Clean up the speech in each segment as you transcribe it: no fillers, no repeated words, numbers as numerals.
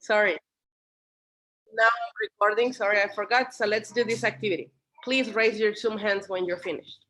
Sorry. Now I'm recording. Sorry, I forgot. So let's do this activity. Please raise your Zoom hands when you're finished.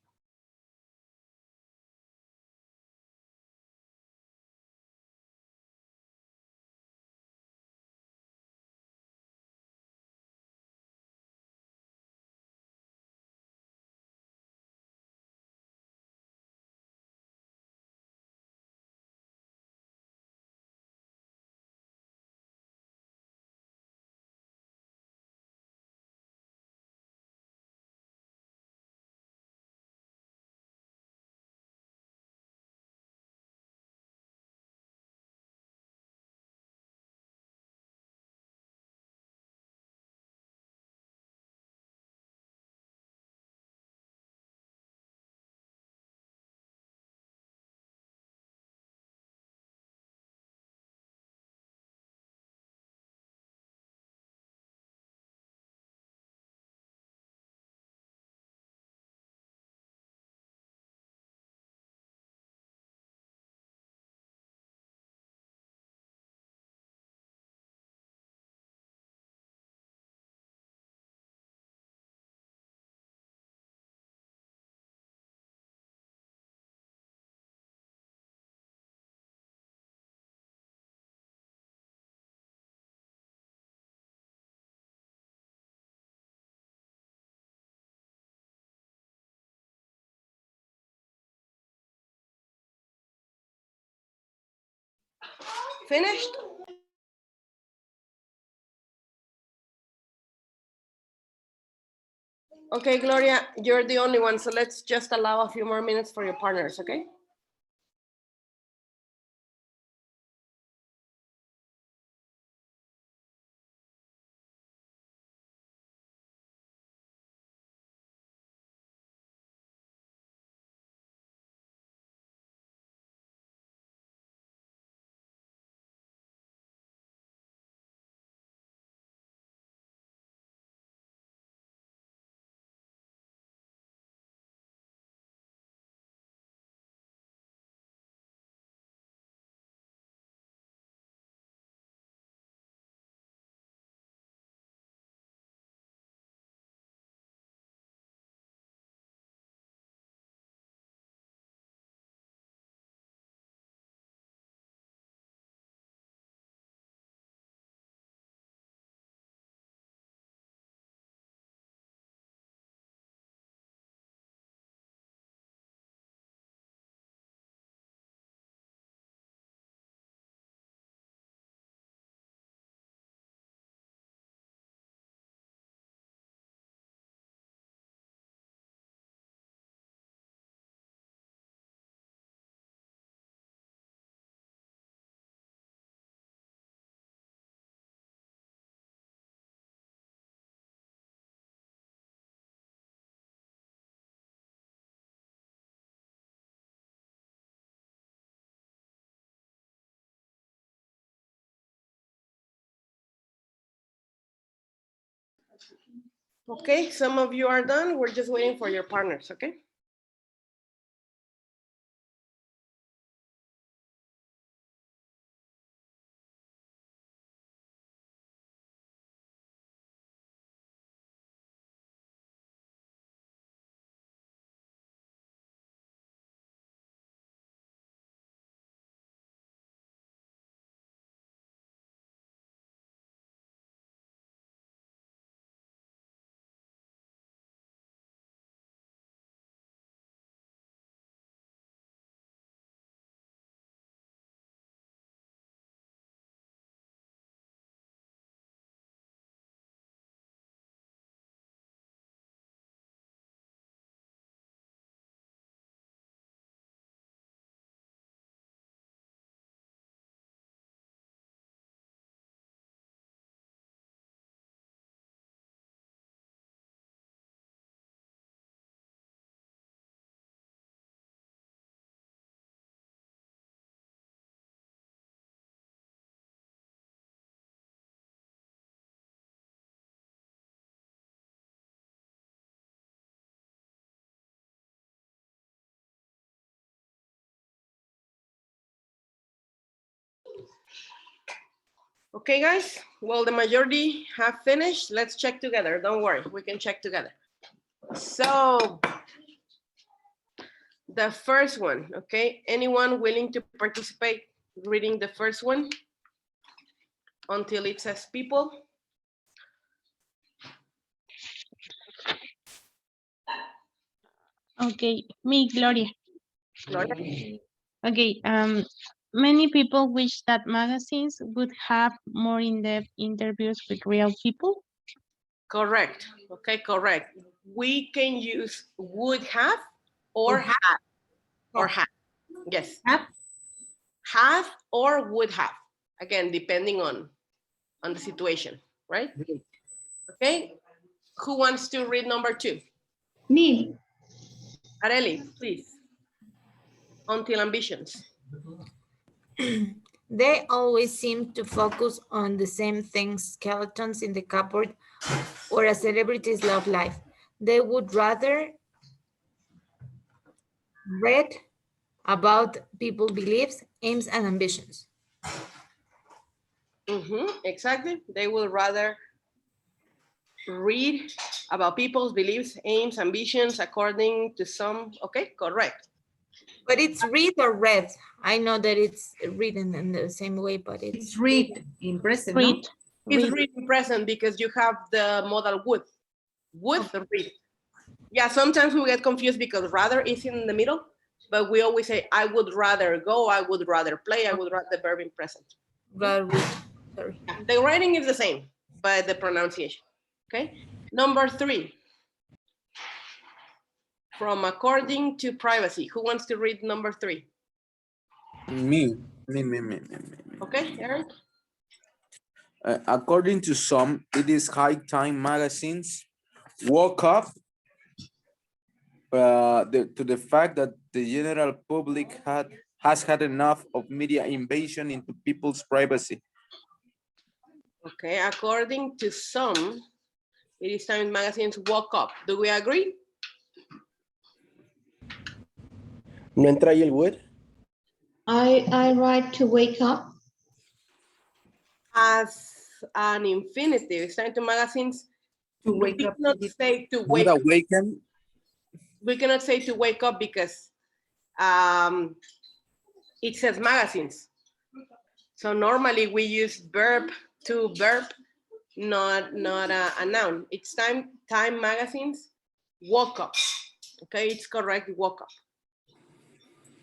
Finished? Okay, Gloria, you're the only one. So let's just allow a few more minutes for your partners, okay? Okay, some of you are done. We're just waiting for your partners, okay? Okay, guys. Well, the majority have finished. Let's check together. Don't worry, we can check together. So the first one, okay? Anyone willing to participate reading the first one until it says people? Okay, me, Gloria. Gloria? Okay, many people wish that magazines would have more in-depth interviews with real people. Correct. Okay, correct. We can use would have or have or have. Yes. Have or would have. Again, depending on the situation, right? Okay. Who wants to read number 2? Me. Areli, please. Until ambitions. They always seem to focus on the same things, skeletons in the cupboard or a celebrity's love life. They would rather read about people's beliefs, aims, and ambitions. Exactly. They will rather read about people's beliefs, aims, ambitions, according to some. Okay, correct. But it's read or read. I know that it's written in the same way, but It's read in present, Read. no? It's Read. read present because you have the modal would. Would read. Yeah, sometimes we get confused because rather is in the middle, but we always say, I would rather go, I would rather play, I would rather the verb in present. rather read. Sorry. The writing is the same, but the pronunciation. Okay. Number 3. From according to privacy. Who wants to read number 3? Me. Okay, Eric. According to some, it is high time magazines woke up to the fact that the general public has had enough of media invasion into people's privacy. Okay, according to some, it is time magazines woke up. Do we agree? ¿No entra ahí el would? I write to wake up. As an infinitive, it's time to magazines. To We wake up. cannot say to wake Not up. awaken. We cannot say to wake up because it says magazines. So normally we use verb to verb, not a noun. It's time magazines woke up. Okay, it's correct, woke up.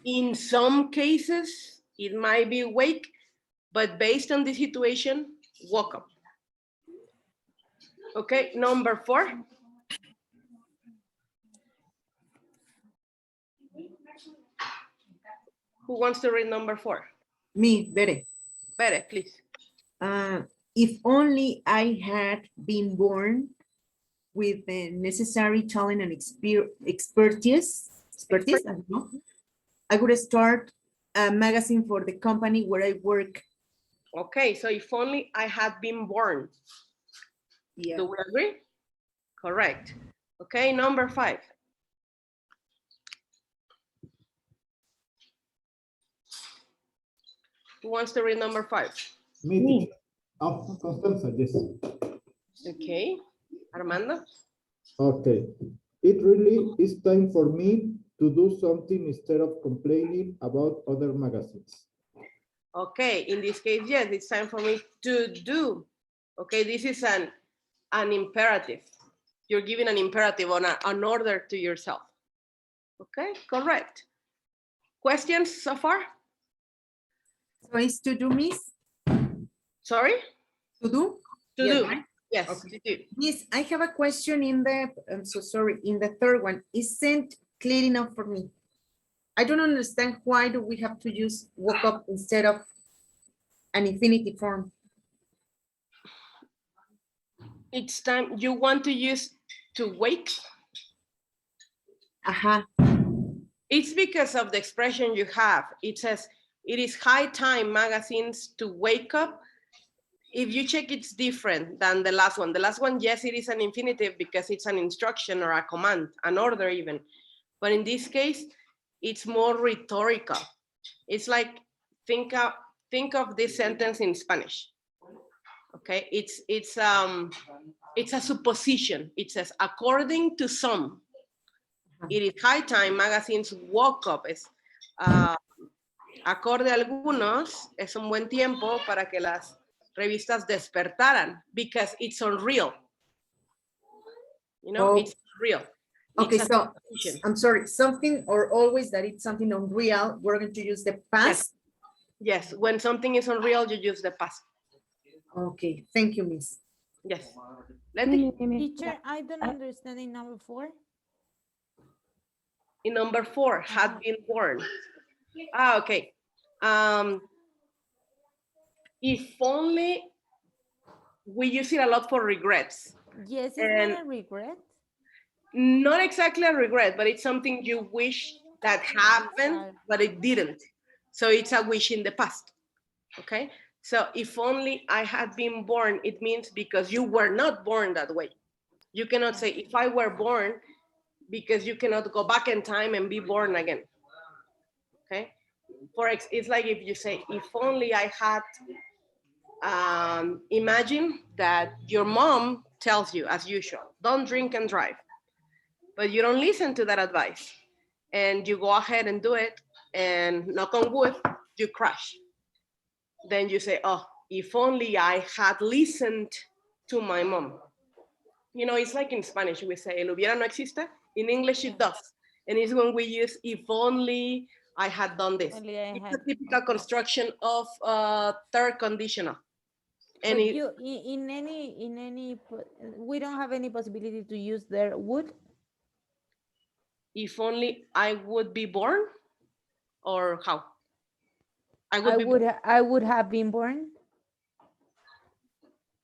In some cases, it might be wake, but based on the situation, woke up. Okay, number 4. Who wants to read number 4? Me, Bere. Bere, please. If only I had been born with the necessary talent and expertise, I don't know, I would start a magazine for the company where I work. Okay, so if only I had been born. Yeah. Do we agree? Correct. Okay, number 5. Who wants to read number 5? Me. Oh, Constanza, yes. Okay, Armando. Okay. It really is time for me to do something instead of complaining about other magazines. Okay, in this case, yes, it's time for me to do. Okay, this is an imperative. You're giving an imperative on an order to yourself. Okay, correct. Questions so far? So it's to do, Miss? Sorry? To do? To Yes, do. right? Yes, Okay. to do. Miss, I have a question in the, I'm so sorry, in the third one. Isn't clear enough for me? I don't understand why do we have to use woke up instead of an infinitive form? It's time, you want to use to wake? Aha. It's because of the expression you have. It says, it is high time magazines to wake up. If you check, it's different than the last one. The last one, yes, it is an infinitive because it's an instruction or a command, an order even. But in this case, it's more rhetorical. It's like, think of this sentence in Spanish. Okay, it's a supposition. It says according to some, it is high time magazines woke up. Es, acorde a algunos, es un buen tiempo para que las revistas despertaran because it's unreal. You know, Oh. it's real. Okay, It's a so supposition. I'm sorry, something or always that it's something unreal, we're going to use the past. Yes, when something is unreal, you use the past. Okay, thank you, Miss. Yes. Letty, Teacher, I don't understand in number 4. in number 4, had been born. Okay. If only we use it a lot for regrets. Yes, it's And- not a regret. Not exactly a regret, but it's something you wish that happened, but it didn't. So it's a wish in the past. Okay. So if only I had been born, it means because you were not born that way. You cannot say if I were born, because you cannot go back in time and be born again. Okay. It's like if you say, if only I had, imagine that your mom tells you as usual, don't drink and drive, but you don't listen to that advice and you go ahead and do it, and knock on wood, you crash. Then you say, oh, if only I had listened to my mom. You know, it's like in Spanish, we say, el hubiera no existe. In English, it does. And it's when we use, if only I had done this. Only I It's had- a typical construction of third conditional. And But it, you, in any, we don't have any possibility to use their would. if only I would be born, or how? I be would, I would have been born.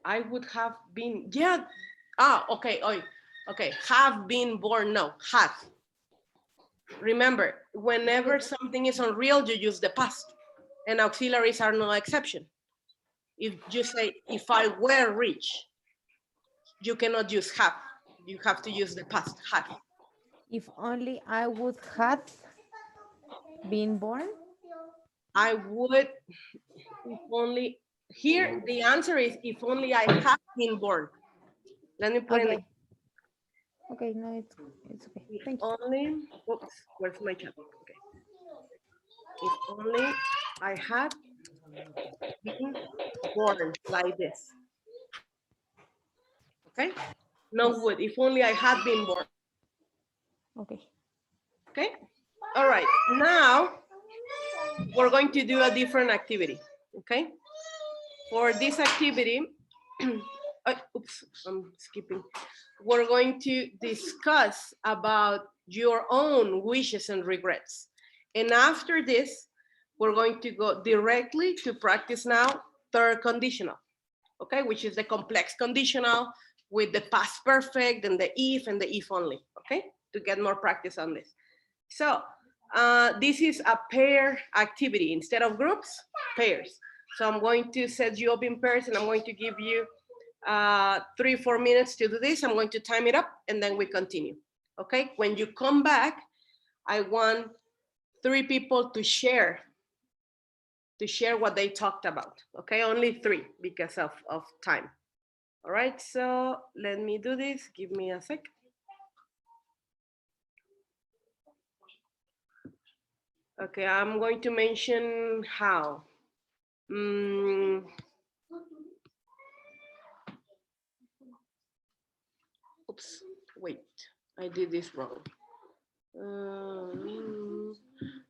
I would have been, yeah. Okay, okay, have been born, no, have. Remember, whenever something is unreal, you use the past, and auxiliaries are no exception. If you say, if I were rich, you cannot use have. You have to use the past, have. If only I would have been born. I would, if only, here the answer is, if only I had been born. Let me put in Okay. Okay, no, it's okay. If Thank you. only, oops, where's my chat? Okay. If only I had been born like this. Okay? No would, if only I had been born. Okay. Okay? All right, now we're going to do a different activity. Okay? For this activity, oops, I'm skipping. We're going to discuss about your own wishes and regrets. And after this, we're going to go directly to practice now third conditional, okay, which is the complex conditional with the past perfect and the if only, okay, to get more practice on this. So this is a pair activity. Instead of groups, pairs. So I'm going to set you up in pairs and I'm going to give you 3-4 minutes to do this. I'm going to time it up and then we continue. Okay, when you come back, I want 3 people to share what they talked about. Okay, only 3 because of time. All right, so let me do this. Give me a sec. Okay, I'm going to mention how. Oops, wait, I did this wrong.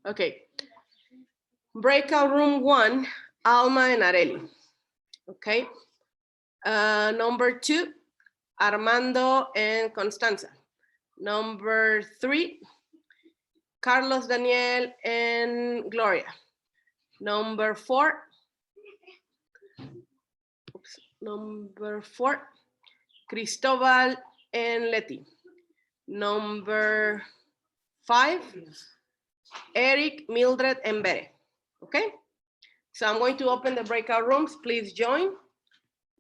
Okay, breakout room 1, Alma and Areli. Okay, number 2, Armando and Constanza. Number 3, Carlos, Daniel, and Gloria. Number 4, Cristobal and Letty. Number 5, Eric, Mildred, and Bere. Okay, so I'm going to open the breakout rooms. Please join.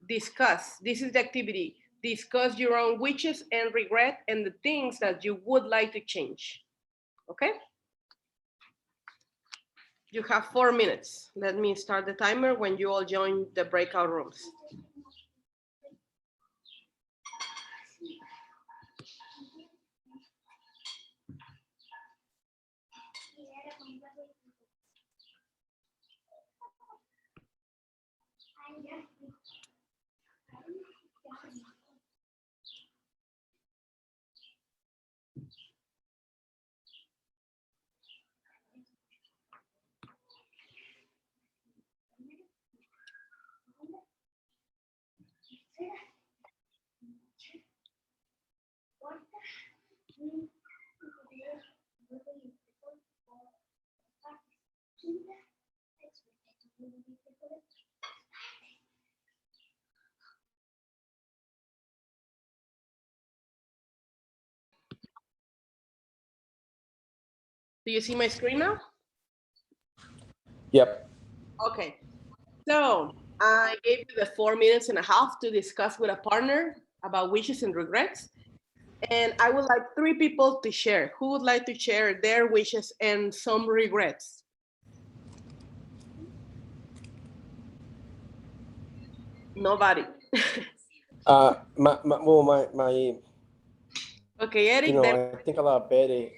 Discuss. This is the activity. Discuss your own wishes and regret and the things that you would like to change. Okay. You have 4 minutes. Let me start the timer when you all join the breakout rooms. Do you see my screen now? Yep. Okay. So I gave you the 4 minutes and a half to discuss with a partner about wishes and regrets. And I would like 3 people to share. Who would like to share their wishes and some regrets? Nobody. My Okay, Eric, you know, then I think a lot of Betty.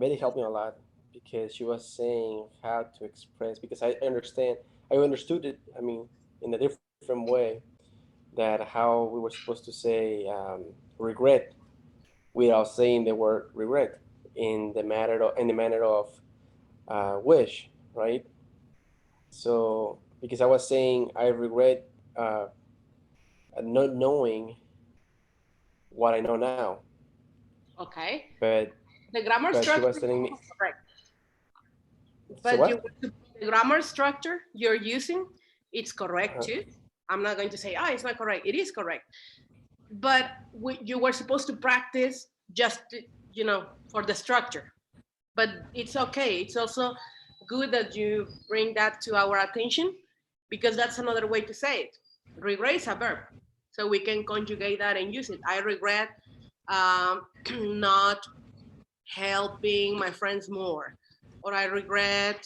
Betty helped me a lot because she was saying how to express, because I understood it, I mean, in a different way, that how we were supposed to say regret without saying the word regret in the manner of wish, right? So because I was saying I regret not knowing what I know now, okay. but The grammar she structure was telling me. is correct. So But what? the grammar structure you're using, it's correct Uh-huh. too. I'm not going to say, it's not correct. It is correct. But you were supposed to practice just, for the structure. But it's okay. It's also good that you bring that to our attention, because that's another way to say it. Regret is a verb. So we can conjugate that and use it. I regret not helping my friends more, or I regret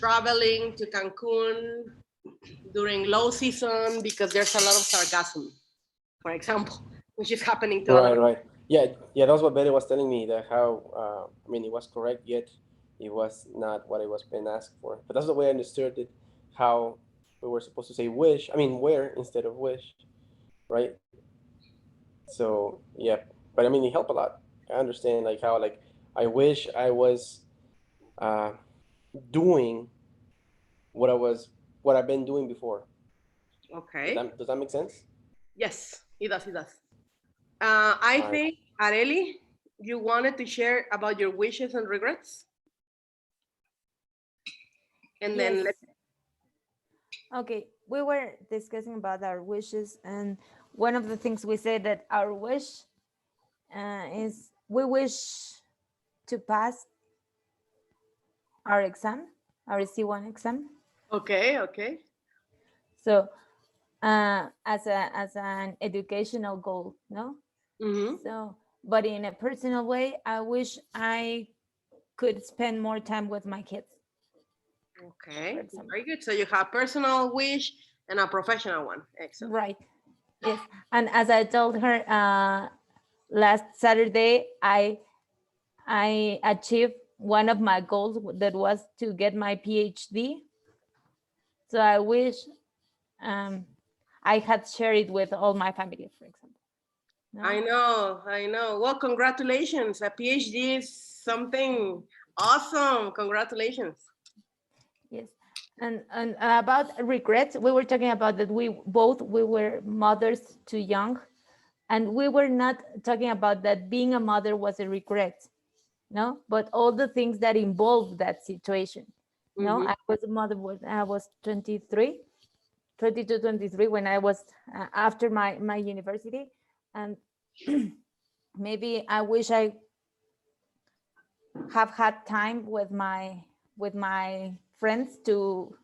traveling to Cancun during low season because there's a lot of sarcasm, for example, which is happening to Right, other. right. Yeah, that's what Betty was telling me, that how, I mean, it was correct, yet it was not what I was being asked for. But that's the way I understood it, how we were supposed to say wish, I mean, where instead of wish, right? So, yeah, but I mean, it helped a lot. I understand, like, how, like, I wish I was doing what I've been doing before. Okay. Does that make sense? Yes, it does. It does. I All right. think, Areli, you wanted to share about your wishes and regrets? And then Yes. let's. Okay, we were discussing about our wishes, and one of the things we said that our wish is we wish to pass our exam, our C1 exam. Okay, okay. So as an educational goal, no? Mm-hmm. So, but in a personal way, I wish I could spend more time with my kids. Okay, For example. very good. So you have personal wish and a professional one. Excellent. Right. Yes. And as I told her last Saturday, I achieved one of my goals, that was to get my PhD. So I wish I had shared it with all my family, for example. No? I know. Well, congratulations. A PhD is something awesome. Congratulations. Yes. And about regrets, we were talking about that we were mothers too young, and we were not talking about that being a mother was a regret, no, but all the things that involve that situation. No, Mhm. I was a mother when I was 22, 23, when I was after my university, and maybe I wish I have had time with my friends to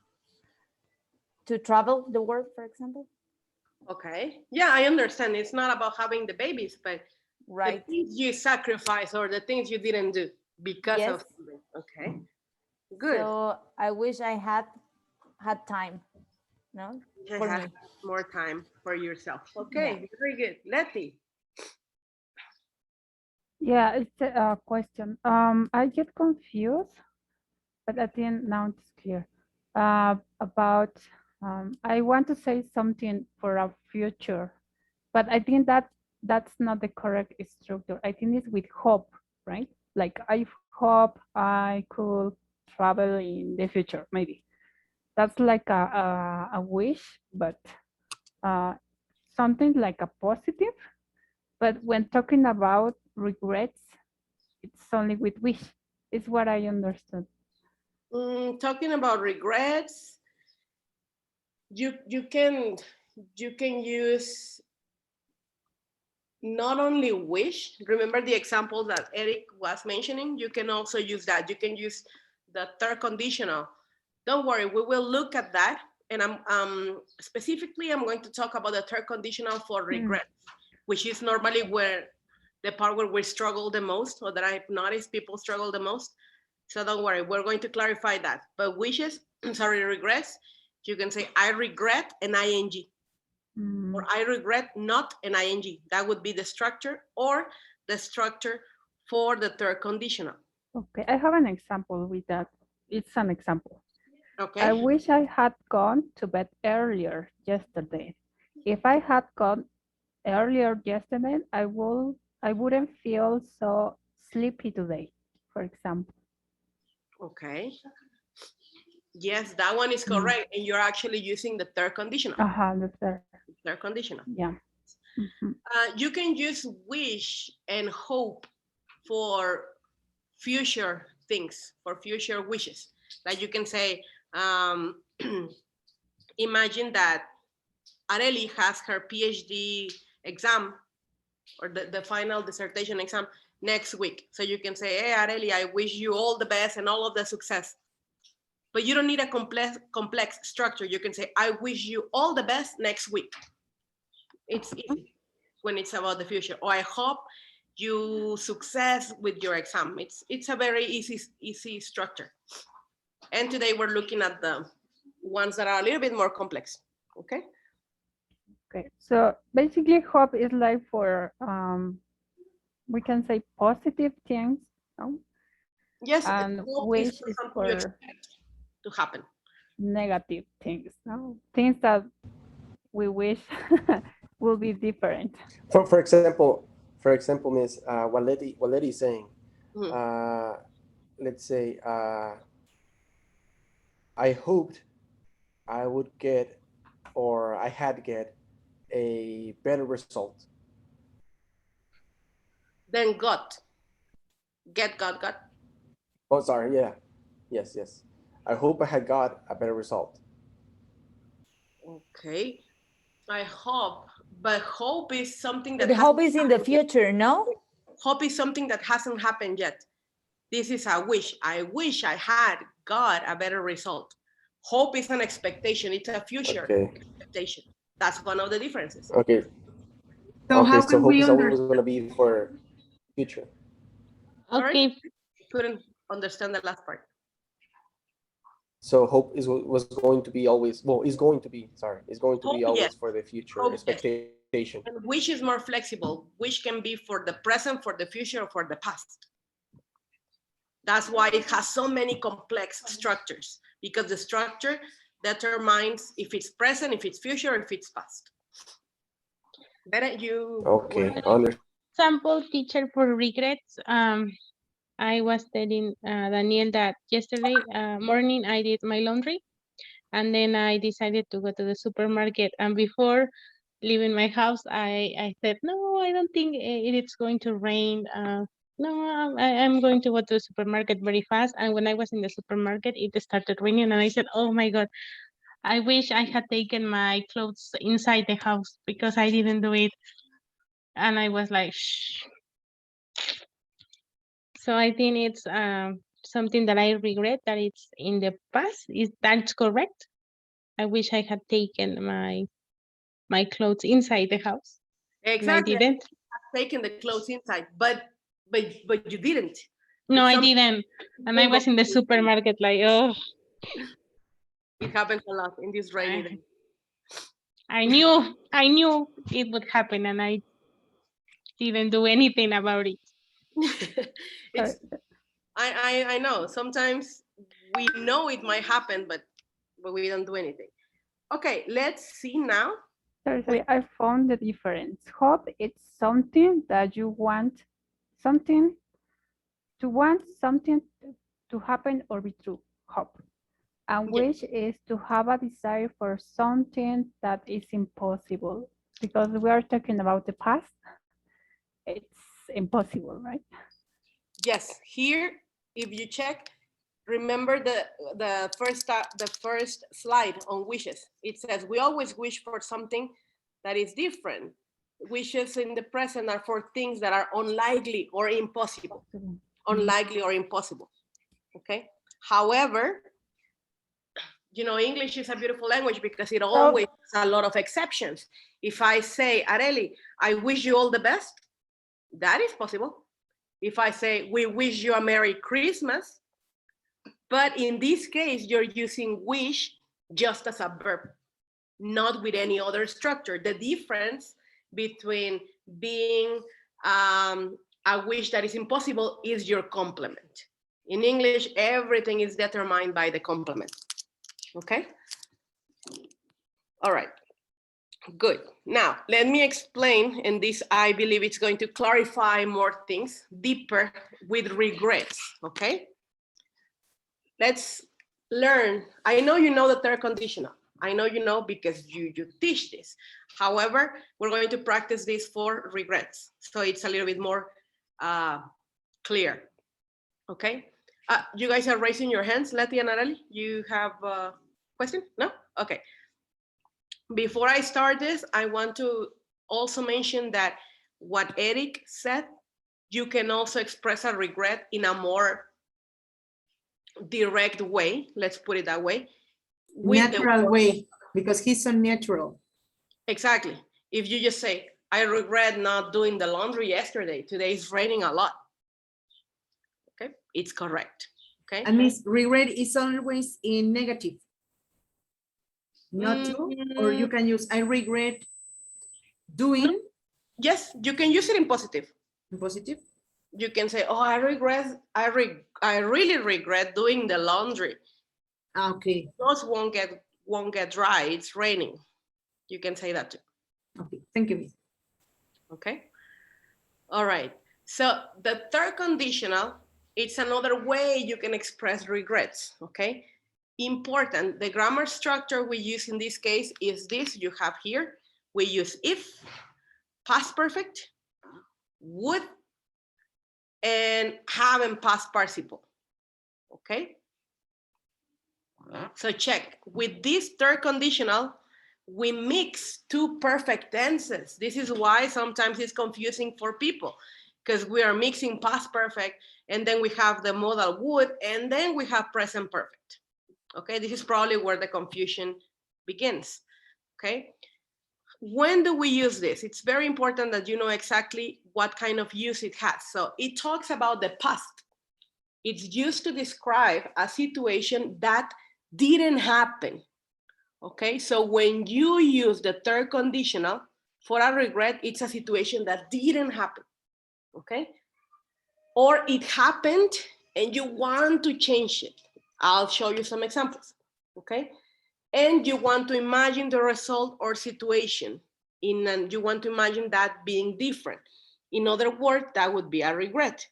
travel the world, for example. Okay. Yeah, I understand. It's not about having the babies, but Right. the things you sacrifice or the things you didn't do because Yes. of something. Okay. Good. So I wish I had time, no, You for have me. more time for yourself. Okay, very good. Letty. Yeah, it's a question. I get confused, but I think now it's clear. About I want to say something for our future, but I think that's not the correct structure. I think it's with hope, right? Like I hope I could travel in the future, maybe. That's like a wish, but something like a positive. But when talking about regrets, it's only with wish. Is what I understood. Talking about regrets, you can use not only wish, remember the example that Eric was mentioning, you can also use that. You can use the third conditional. Don't worry, we will look at that. And specifically, I'm going to talk about the third conditional for regret, which is normally where the part where we struggle the most, or that I've noticed people struggle the most. So don't worry, we're going to clarify that. But wishes, sorry, regrets, you can say, I regret an ing. Or I regret not an ing. That would be the structure, or the structure for the third conditional. Okay, I have an example with that. It's an example. Okay. I wish I had gone to bed earlier yesterday. If I had gone earlier yesterday, I wouldn't feel so sleepy today, for example. Okay. Yes, that one is correct. And you're actually using the third conditional. The Third conditional. Yeah. You can use wish and hope for future things, for future wishes. Like you can say, imagine that Areli has her PhD exam, or the final dissertation exam next week. So you can say, hey, Areli, I wish you all the best and all of the success. But you don't need a complex structure. You can say, I wish you all the best next week. It's easy when it's about the future. Or I hope you success with your exam. It's a very easy structure. And today we're looking at the ones that are a little bit more complex. Okay. Okay. So basically, hope is like for we can say positive things. No? Yes. And wish is for to happen. Negative things. No? Things that we wish will be different. For example, Miss, what Letty is saying. Let's say I hoped I would get, or I had get a better result. Then got. Oh, sorry. Yeah. Yes. I hope I had got a better result. Okay. I hope, but hope is something that. The hope is in the future, no? Hope is something that hasn't happened yet. This is a wish. I wish I had got a better result. Hope is an expectation. It's a future expectation. That's one of the differences. Okay. So how can hope we is always going to be for future. Okay. Couldn't understand the last part. So hope was going to be always, well, is going to be always yes. for the future Hope, expectation. Yes. And wish is more flexible. Wish can be for the present, for the future, or for the past. That's why it has so many complex structures, because the structure determines if it's present, if it's future, if it's past. Better you. Okay. Example, teacher, for regrets. I was telling Daniel that yesterday morning I did my laundry, and then I decided to go to the supermarket. And before leaving my house, I said, no, I don't think it's going to rain. No, I'm going to go to the supermarket very fast. And when I was in the supermarket, it started raining, and I said, oh my God, I wish I had taken my clothes inside the house because I didn't do it. And I was like, shh. So I think it's something that I regret that it's in the past. Is that correct? I wish I had taken my clothes inside the house. Exactly. And I didn't. Taken the clothes inside, but you didn't. No, I didn't. And I was in the supermarket like, oh. It happens a lot in this rainy day. I knew it would happen, and I didn't do anything about it. I know. Sometimes we know it might happen, but we don't do anything. Okay, let's see now. Sorry, I found the difference. Hope it's something that you want something to happen or be true. Hope. And wish is to have a desire for something that is impossible. Because we are talking about the past, it's impossible, right? Yes, here, if you check, remember the first slide on wishes. It says we always wish for something that is different. wishes in the present are for things that are unlikely or impossible. Unlikely or impossible. Okay. However, you know, English is a beautiful language because it always has a lot of exceptions. If I say, Areli, I wish you all the best, that is possible. If I say, we wish you a Merry Christmas, but in this case, you're using wish just as a verb, not with any other structure. The difference between being a wish that is impossible is your complement. In English, everything is determined by the complement. Okay? All right. Good. Now, let me explain, and this, I believe it's going to clarify more things deeper with regrets, okay? Let's learn. I know you know the third conditional. I know you know because you teach this. However, we're going to practice this for regrets. So it's a little bit more clear, okay? You guys are raising your hands, Letty and Areli. You have a question? No? Okay. Before I start this, I want to also mention that what Eric said, you can also express a regret in a more direct way. Let's put it that way. Natural way, because he's so natural. Exactly. If you just say, I regret not doing the laundry yesterday. Today is raining a lot. Okay, it's correct. Okay. And Miss, regret is always in negative. Not to, or you can use I regret doing. Yes, you can use it in positive. In positive? You can say, oh, I really regret doing the laundry. Okay. Those won't get dry. It's raining. You can say that too. Okay, thank you, Miss. Okay. All right. So the third conditional, it's another way you can express regrets. Okay. Important, the grammar structure we use in this case is this you have here. We use if, past perfect, would, and have and past participle. Okay. So check, with this third conditional, we mix two perfect tenses. This is why sometimes it's confusing for people, because we are mixing past perfect, and then we have the modal would, and then we have present perfect. Okay, this is probably where the confusion begins. Okay, when do we use this? It's very important that you know exactly what kind of use it has. So it talks about the past. It's used to describe a situation that didn't happen. Okay, so when you use the third conditional for a regret, it's a situation that didn't happen. Okay, or it happened and you want to change it. I'll show you some examples, okay? And you want to imagine the result or situation, and you want to imagine that being different. In other words, that would be a regret.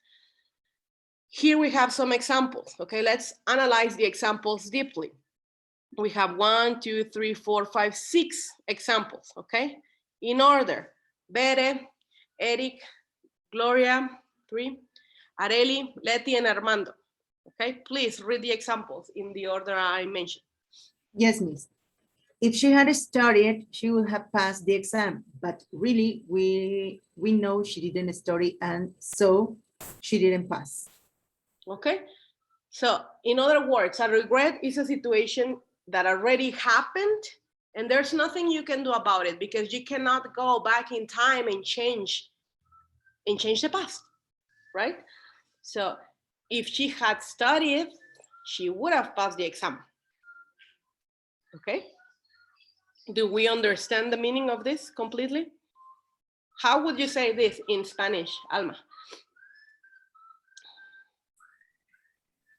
Here we have some examples, okay? Let's analyze the examples deeply. We have 1, 2, 3, 4, 5, 6 examples, okay? In order, Bere, Eric, Gloria, 3, Areli, Letty, and Armando. Okay, please read the examples in the order I mentioned. Yes, Miss. If she had studied, she would have passed the exam, but really we know she didn't study, and so she didn't pass. Okay, so in other words, a regret is a situation that already happened and there's nothing you can do about it because you cannot go back in time and change the past, right? So if she had studied, she would have passed the exam. Okay? Do we understand the meaning of this completely? How would you say this in Spanish, Alma?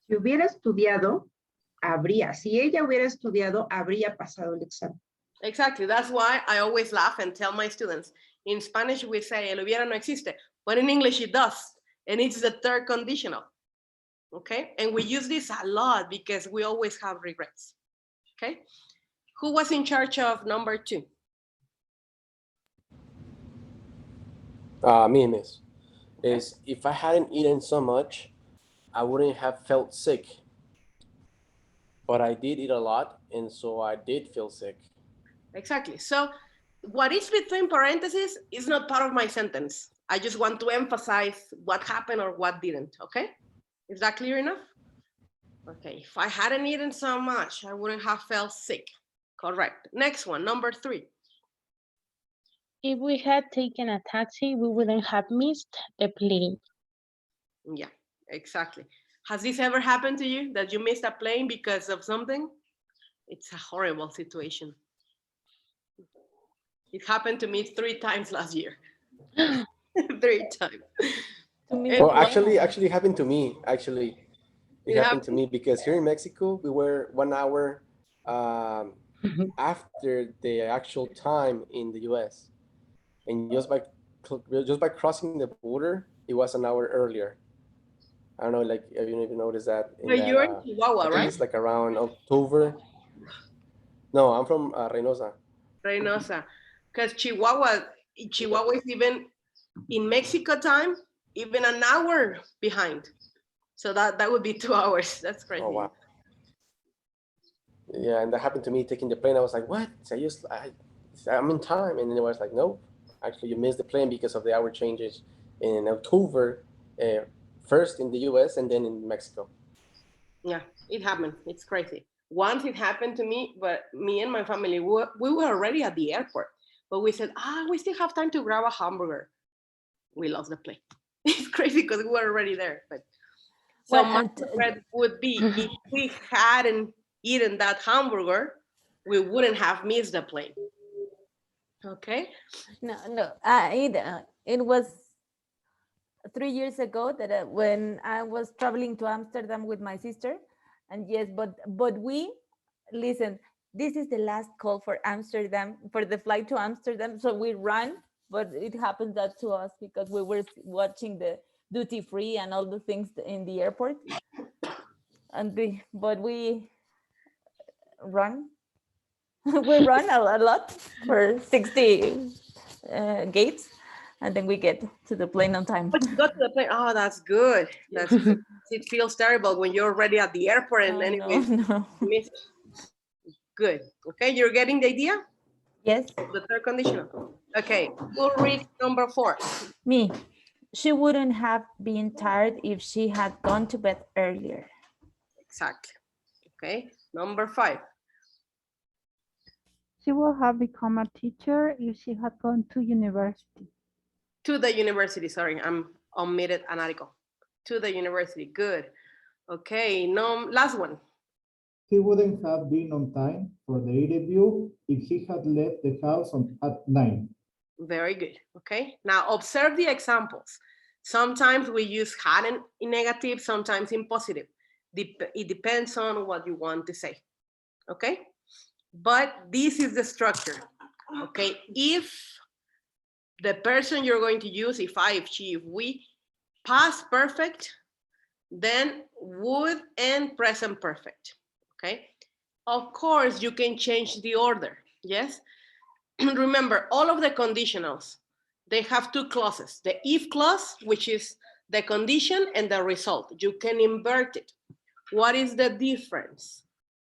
Si hubiera estudiado, habría. Si ella hubiera estudiado, habría pasado el examen. Exactly. That's why I always laugh and tell my students. In Spanish, we say, el hubiera no existe. But in English, it does. And it's the third conditional. Okay? And we use this a lot because we always have regrets. Okay? Who was in charge of number 2? Me, Miss. Is if I hadn't eaten so much, I wouldn't have felt sick. But I did eat a lot, and so I did feel sick. Exactly. So what is between parentheses is not part of my sentence. I just want to emphasize what happened or what didn't, okay? Is that clear enough? Okay, if I hadn't eaten so much, I wouldn't have felt sick. Correct. Next one, number 3. If we had taken a taxi, we wouldn't have missed the plane. Yeah, exactly. Has this ever happened to you that you missed a plane because of something? It's a horrible situation. It happened to me 3 times last year. 3 times. To me, And Well, well, actually happened to me. Actually, it It happened to me because here in Mexico, we were 1 hour after the actual time in the US. And just by crossing the border, it was an hour earlier. I don't know, like, if you even noticed that. but you're in Chihuahua, I think right? it's like around October. No, I'm from Reynosa. Reynosa. Because Chihuahua is even in Mexico time, even an hour behind. So that would be 2 hours. That's crazy. Oh, wow. Yeah, and that happened to me taking the plane. I was like, what? I'm in time. And then it was like, no, actually you missed the plane because of the hour changes in October, first in the US and then in Mexico. Yeah, it happened. It's crazy. Once it happened to me, but me and my family, we were already at the airport, but we said, we still have time to grab a hamburger. We lost the plane. It's crazy because we were already there. But so Well, my and- regret would be if we hadn't eaten that hamburger, we wouldn't have missed the plane. Okay. no, it was 3 years ago that when I was traveling to Amsterdam with my sister, and yes, but we listen. This is the last call for Amsterdam, for the flight to Amsterdam. So we ran, but it happened that to us because we were watching the duty free and all the things in the airport, and but we run. We run a lot for 60 gates, and then we get to the plane on time. But you got to the plane. Oh, that's good. That's good. It feels terrible when you're already at the airport and Oh, anyways, no. miss. Good. Okay, you're getting the idea? Yes, The third conditional. Okay, we'll read number 4. me. She wouldn't have been tired if she had gone to bed earlier. Exactly. Okay, number 5. She would have become a teacher if she had gone to university. To the university, sorry, I'm omitted an article. To the university, good. Okay, no, last one. He wouldn't have been on time for the interview if he had left the house at 9. Very good. Okay, now observe the examples. Sometimes we use had in negative, sometimes in positive. It depends on what you want to say. Okay, but this is the structure. Okay, if the person you're going to use, if I, if she, if we, past perfect, then would and present perfect. Okay, of course you can change the order. Yes. Remember, all of the conditionals, they have 2 clauses. The if clause, which is the condition, and the result. You can invert it. What is the difference?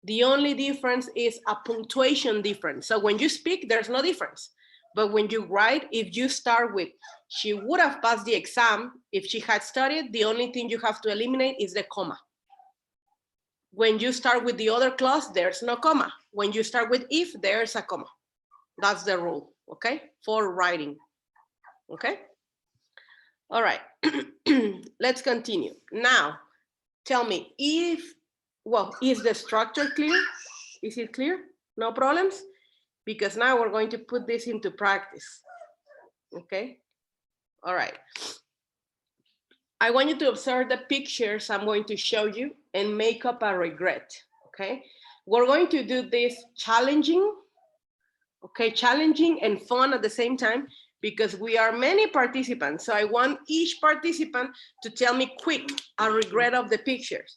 The only difference is a punctuation difference. So when you speak, there's no difference. But when you write, if you start with, she would have passed the exam if she had studied, the only thing you have to eliminate is the comma. When you start with the other clause, there's no comma. When you start with if, there's a comma. That's the rule, okay? For writing, okay? All right, let's continue. Now, tell me if, well, is the structure clear? Is it clear? No problems? Because now we're going to put this into practice, okay? All right. I want you to observe the pictures I'm going to show you and make up a regret, okay? We're going to do this challenging, okay, challenging and fun at the same time because we are many participants. So I want each participant to tell me quick a regret of the pictures.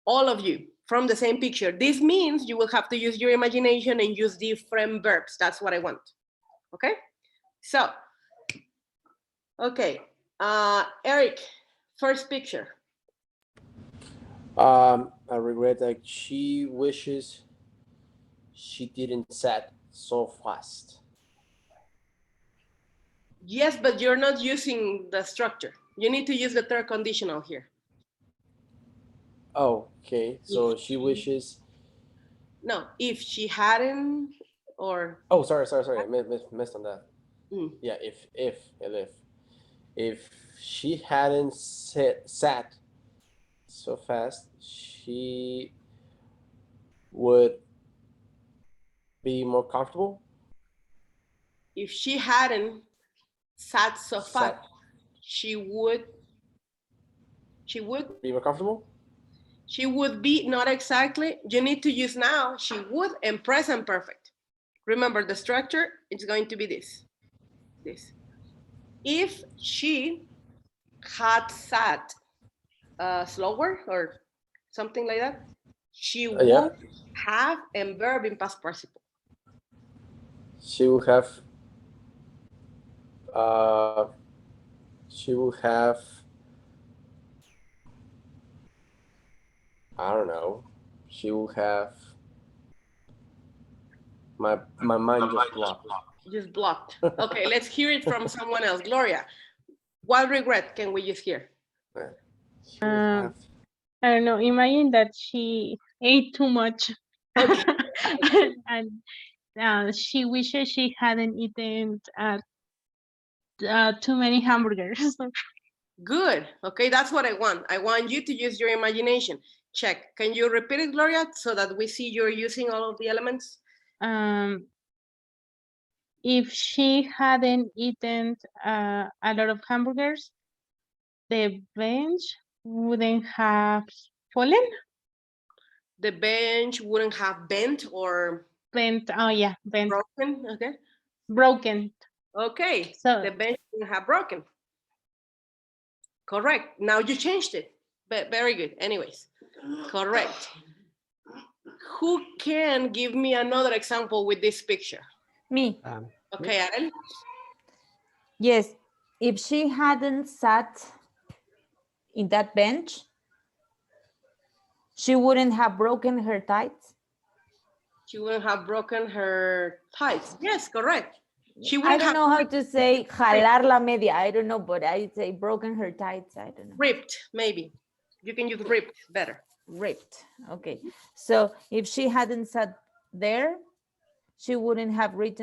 All of you from the same picture. This means you will have to use your imagination and use different verbs. That's what I want, okay? So, okay, Eric, first picture. I regret that she wishes she didn't set so fast. Yes, but you're not using the structure. You need to use the third conditional here. Oh, okay. So If she wishes. No, if she hadn't, or Oh, sorry. I missed on that. mm, Yeah, if she hadn't sat so fast, she would be more comfortable. if she hadn't sat so fast, Sat, she would be more comfortable. she would be, not exactly. You need to use now, she would, and present perfect. Remember the structure, it's going to be this. If she had sat slower or something like that, she would Yeah. have and verb in past participle. She would have. She would have. I don't know. She would have. My mind just blocked. Just blocked. Okay, let's hear it from someone else. Gloria, what regret can we use here? She would have. I don't know. Imagine that she ate too much. Okay. and she wishes she hadn't eaten too many hamburgers. Good. Okay, that's what I want. I want you to use your imagination. Check. Can you repeat it, Gloria, so that we see you're using all of the elements? If she hadn't eaten a lot of hamburgers, the bench wouldn't have fallen. The bench wouldn't have bent or Bent. Oh yeah, bent. broken. Okay. Broken. Okay. So the bench wouldn't have broken. Correct. Now you changed it. But very good. Anyways, correct. Who can give me another example with this picture? Me. Okay, Aaron. Yes. If she hadn't sat in that bench, she wouldn't have broken her tights. She wouldn't have broken her tights. Yes, correct. She I wouldn't don't have know how to say jalar la media. I don't know, but I say broken her tights. I don't know. ripped, maybe. You can use ripped better. Ripped. Okay. So if she hadn't sat there, she wouldn't have ripped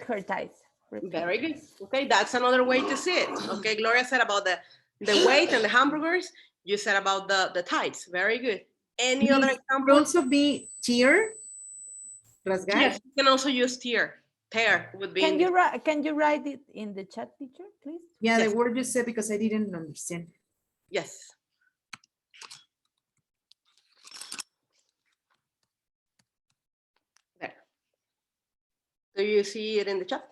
her tights. Very good. Okay, that's another way to see it. Okay, Gloria said about the weight and the hamburgers. You said about the tights. Very good. Any other example? Could also be tear. Rasgar. Yes, you can also use tear. Tear would be. Can you write it in the chat, teacher, please? Yeah, Yes. the word you said because I didn't understand. Yes. There. Do you see it in the chat?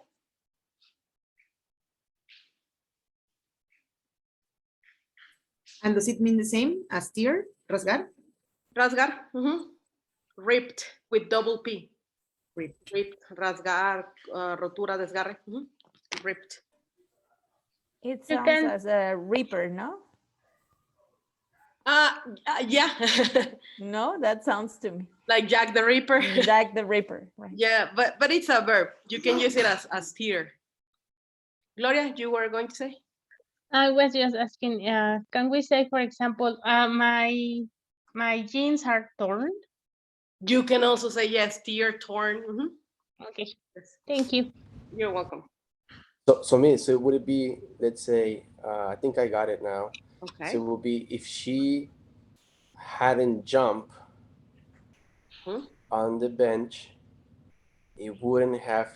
And does it mean the same as tear, rasgar? Rasgar. Ripped with double P. Ripped. Ripped, rasgar, rotura, desgarre. Ripped. It You sounds can- as a reaper, no? Yeah. No, that sounds to me. Like Jack the Ripper. Jack the Ripper, right? Yeah, but it's a verb. You can use it as tear. Gloria, you were going to say? I was just asking, can we say, for example, my jeans are torn? You can also say yes, tear, torn. Okay, thank you. You're welcome. So would it be, let's say, I think I got it now. Okay. So it would be if she hadn't jumped on the bench, it wouldn't have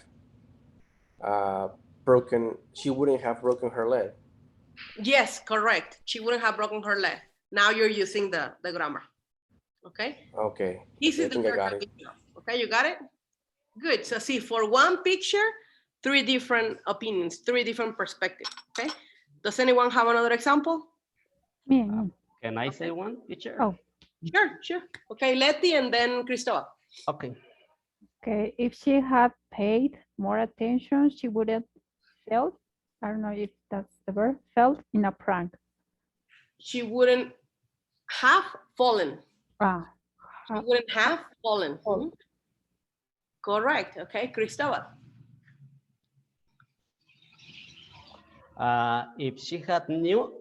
she wouldn't have broken her leg. Yes, correct. She wouldn't have broken her leg. Now you're using the grammar. Okay. Okay. This I is the think I third got it. conditional. Okay, you got it? Good. So see, for one picture, 3 different opinions, 3 different perspectives. Okay. Does anyone have another example? Me. Can I say one, teacher? Oh. Sure. Okay, Letty and then Cristobal. Okay. Okay, if she had paid more attention, she wouldn't felt, I don't know if that's the word, felt in a prank. She wouldn't have fallen. She Ha- wouldn't have fallen. Correct. Okay, Cristobal. If she had knew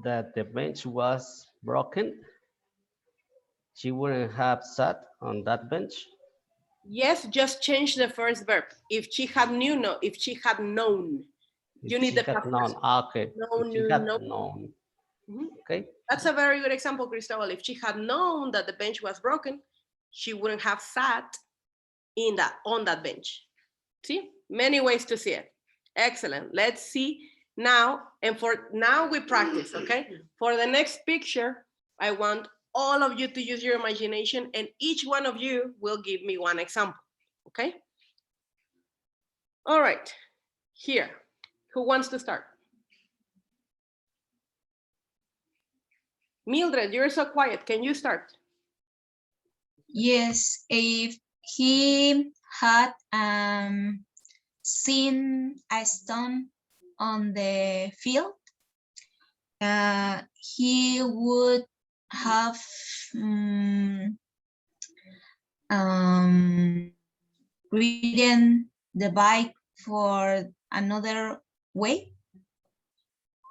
that the bench was broken, she wouldn't have sat on that bench. Yes, just change the first verb. If she had knew, no. If she had known, If you need she the had past known, person. okay. No, If she no, had no. known, Mhm. okay. That's a very good example, Cristobal. If she had known that the bench was broken, she wouldn't have sat on that bench. See, many ways to see it. Excellent. Let's see now, and for now we practice, okay? For the next picture, I want all of you to use your imagination, and each one of you will give me one example, okay? All right, here. Who wants to start? Mildred, you're so quiet. Can you start? Yes, if he had seen a stone on the field, he would have ridden the bike for another way.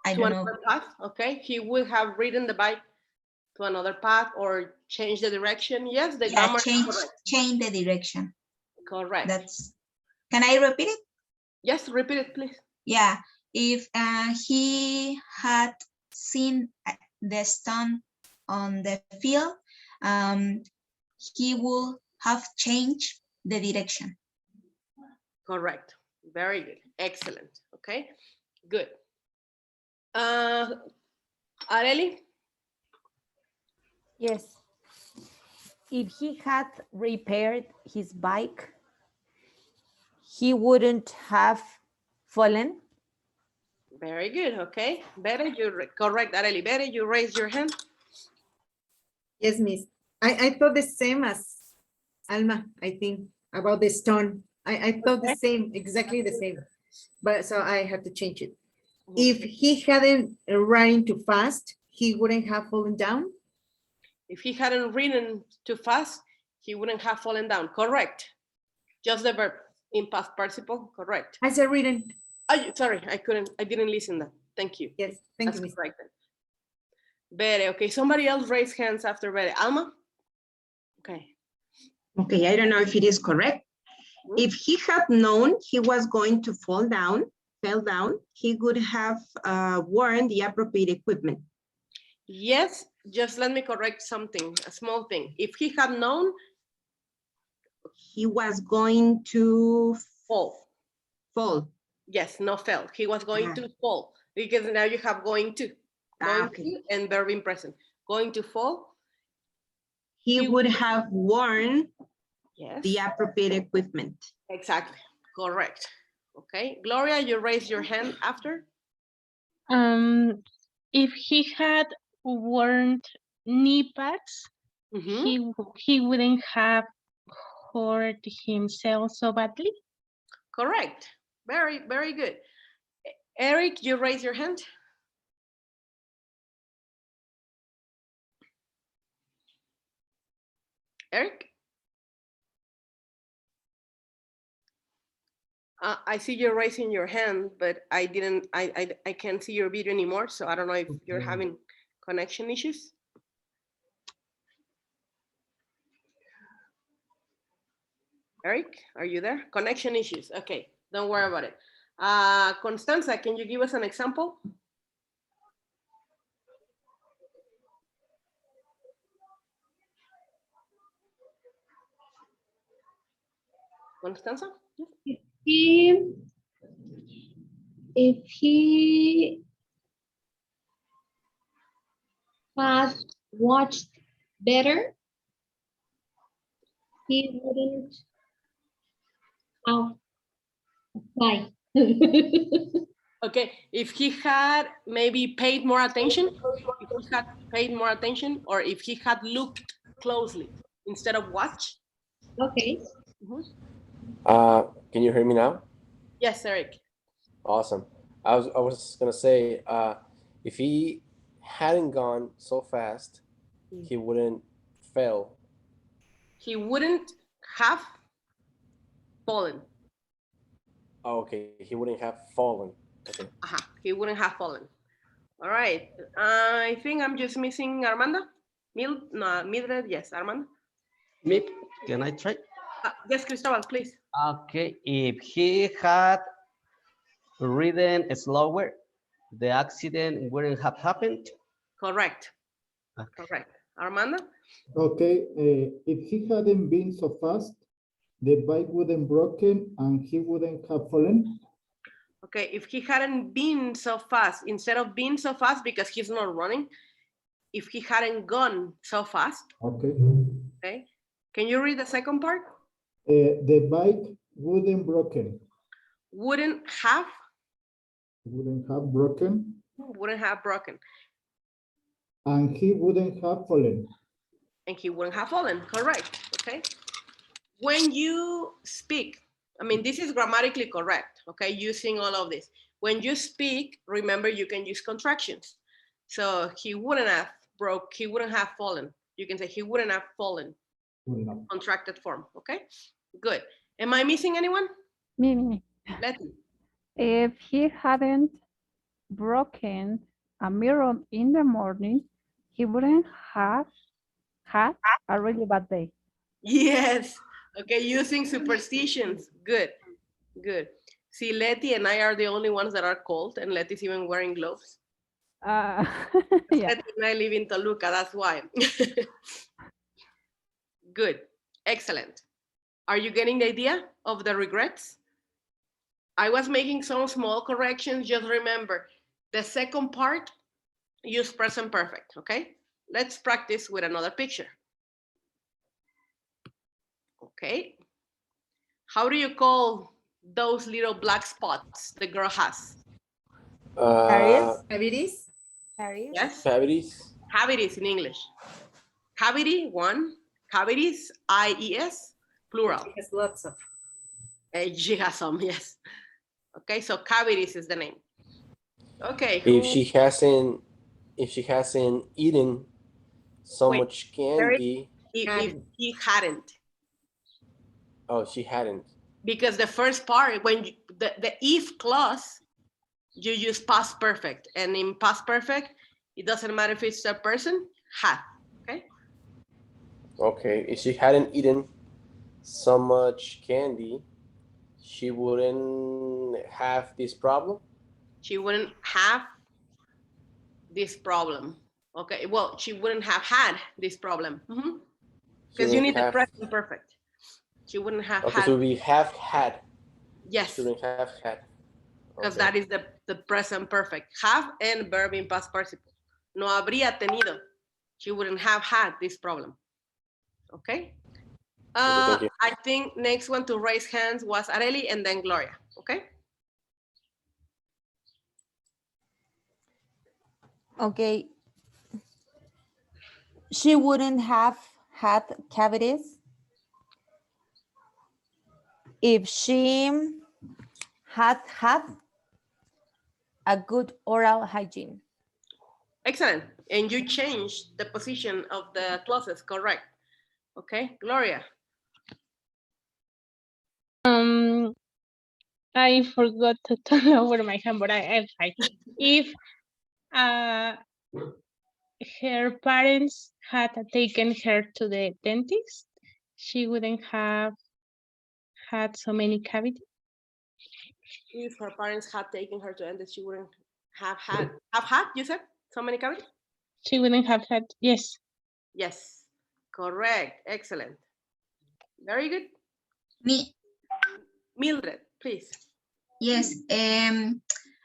I To don't know. another path, okay? He would have ridden the bike to another path or change the direction. Yes, the Yeah, grammar is correct. change the direction. Correct. That's. Can I repeat it? Yes, repeat it, please. Yeah, if he had seen the stone on the field, he would have changed the direction. Correct. Very good. Excellent. Okay, good. Areli? Yes. If he had repaired his bike, he wouldn't have fallen. Very good. Okay. Better correct, Areli. Better you raise your hand. Yes, miss. I thought the same as Alma, I think, about the stone. I thought the same, exactly the same. But so I had to change it. If he hadn't run too fast, he wouldn't have fallen down. If he hadn't ridden too fast, he wouldn't have fallen down. Correct. Just the verb in past participle. Correct. I said ridden. Oh, sorry, I didn't listen that. Thank you. Yes, thank you, That's miss. correct then. Bere, okay. Somebody else raise hands after Bere. Alma? Okay. Okay, I don't know if it is correct. If he had known he was going to fell down, he would have worn the appropriate equipment. Yes, just let me correct something, a small thing. If he had known, he was going to fall. Yes, no fell. He was going to fall because now you have going to. Going to and verb in present. Going to fall. He would have worn yes, the appropriate equipment. Exactly, correct. Okay, Gloria, you raise your hand after. If he had worn knee pads, he wouldn't have hurt himself so badly. Correct. Very, very good. Eric, you raise your hand. Eric? I see you're raising your hand, but I can't see your video anymore. So I don't know if you're having connection issues. Eric, are you there? Connection issues. Okay, don't worry about it. Constanza, can you give us an example? Constanza? If he had watched better, he wouldn't have applied. Okay, if he had maybe paid more attention, or if he had looked closely instead of watch. Okay. Can you hear me now? Yes, Eric. Awesome. I was gonna say, if he hadn't gone so fast, he wouldn't fail. He wouldn't have fallen. Oh, okay, he wouldn't have fallen. Okay. He wouldn't have fallen. All right. I think I'm just missing Armando. Mildred, yes, Armando. Me, can I try? Yes, Cristobal, please. Okay, if he had ridden slower, the accident wouldn't have happened. Correct. Okay. Correct. Armando? Okay, if he hadn't been so fast, the bike wouldn't broken and he wouldn't have fallen. Okay, if he hadn't been so fast, instead of being so fast because he's not running, if he hadn't gone so fast, Okay. okay. Can you read the second part? The bike wouldn't broken. Wouldn't have Broken and he wouldn't have fallen. and he wouldn't have fallen. Correct. Okay. When you speak, I mean, this is grammatically correct. Okay, using all of this. When you speak, remember you can use contractions. So he wouldn't have he wouldn't have fallen. You can say he wouldn't have fallen. Contracted form. Okay, good. Am I missing anyone? Me. Letty. If he hadn't broken a mirror in the morning, he wouldn't have had a really bad day. Yes. Okay, using superstitions. Good. Good. See, Letty and I are the only ones that are cold, and Letty's even wearing gloves. Yeah. Letty and I live in Toluca, that's why. Good. Excellent. Are you getting the idea of the regrets? I was making some small corrections. Just remember, the second part, use present perfect, okay? Let's practice with another picture. Okay. How do you call those little black spots the girl has? Cavities? Yes? Cavities. Cavities in English. Cavity, one. Cavities, I-E-S, plural. She has lots of. She has some, yes. Okay, so cavities is the name. Okay. If she hasn't eaten so much candy. If he hadn't. Oh, she hadn't. Because the first part, when you, the if clause, you use past perfect. And in past perfect, it doesn't matter if it's a person, had. Okay. Okay, if she hadn't eaten so much candy, she wouldn't have this problem. She wouldn't have this problem. Okay, well, she wouldn't have had this problem. Because you need the present perfect. She wouldn't have had. So we have had. Yes. She wouldn't have had. Because that is the present perfect. Have and verb in past participle. No habría tenido. She wouldn't have had this problem. Okay. Thank you. I think next one to raise hands was Areli and then Gloria. Okay. Okay. She wouldn't have had cavities if she had a good oral hygiene. Excellent. And you changed the position of the clauses, correct? Okay, Gloria. I forgot to turn over my hand, but I'm fine. If her parents had taken her to the dentist, she wouldn't have had so many cavities. If her parents had taken her to the dentist, she wouldn't have had, you said, so many cavities? She wouldn't have had, yes. Yes, correct, excellent. Very good. Mildred, please. Yes,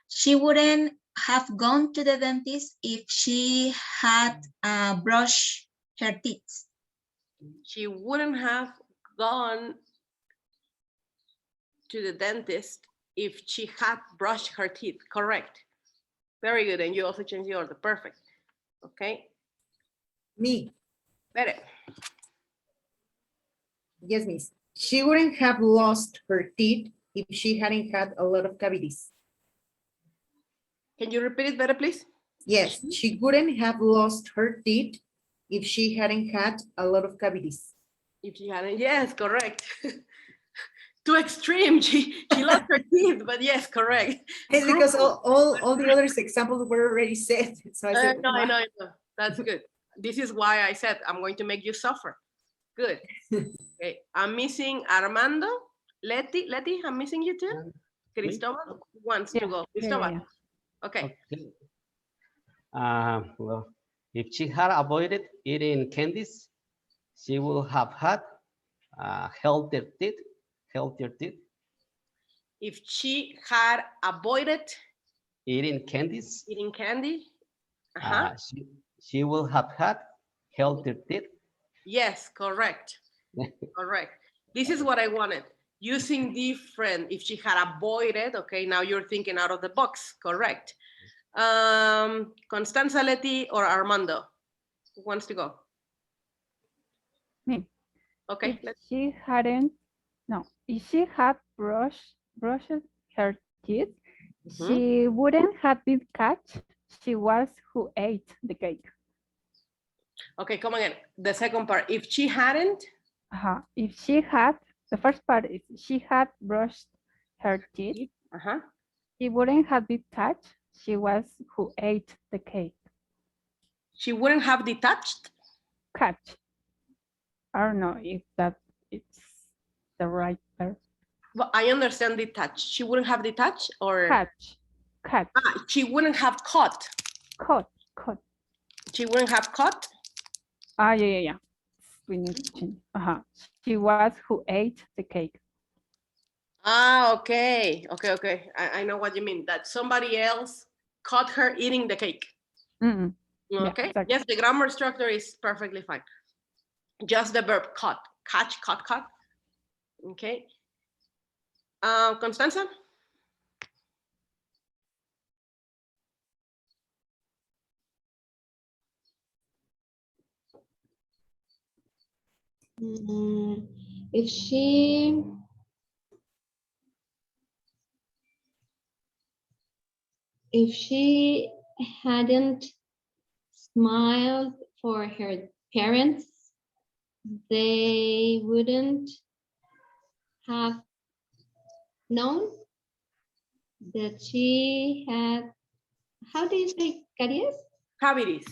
she wouldn't have gone to the dentist if she had brushed her teeth. She wouldn't have gone to the dentist if she had brushed her teeth, correct. Very good, and you also changed the order, perfect. Okay. Me. Better. Yes, miss. She wouldn't have lost her teeth if she hadn't had a lot of cavities. Can you repeat it better, please? Yes, she wouldn't have lost her teeth if she hadn't had a lot of cavities. If she hadn't, yes, correct. too extreme. She lost her teeth, but yes, correct. It's because Cruel. all the other examples were already said. So I said, No, I "Wow." know, I know. That's good. This is why I said I'm going to make you suffer. Good. Okay, I'm missing Armando. Letty, I'm missing you too. Cristobal wants to go. Cristobal. Okay. Well, if she had avoided eating candies, she would have had healthier teeth. Healthier teeth. If she had avoided Eating candies, eating candy, she will have had healthier teeth. yes, correct. Correct. This is what I wanted. Using different, if she had avoided, okay, now you're thinking out of the box, correct. Constanza, Letty, or Armando? Who wants to go? Me. Okay. If she hadn't, no, if she had brushed her teeth, she wouldn't have been caught. She was who ate the cake. Okay, come again. The second part, if she hadn't? If she had, the first part is she had brushed her teeth, she wouldn't have been touched. She was who ate the cake. She wouldn't have detached? Catch. I don't know if it's the right term. Well, I understand detached. She wouldn't have detached or? Catch. She wouldn't have caught. Caught. She wouldn't have caught? Yeah. We need to change. She was who ate the cake. Okay. I know what you mean. That somebody else caught her eating the cake. Okay. Yeah, exactly. Yes, the grammar structure is perfectly fine. Just the verb caught. Catch, caught. Okay. Constanza? If she hadn't smiled for her parents, they wouldn't have known that she had, how do you say caries? Cavities.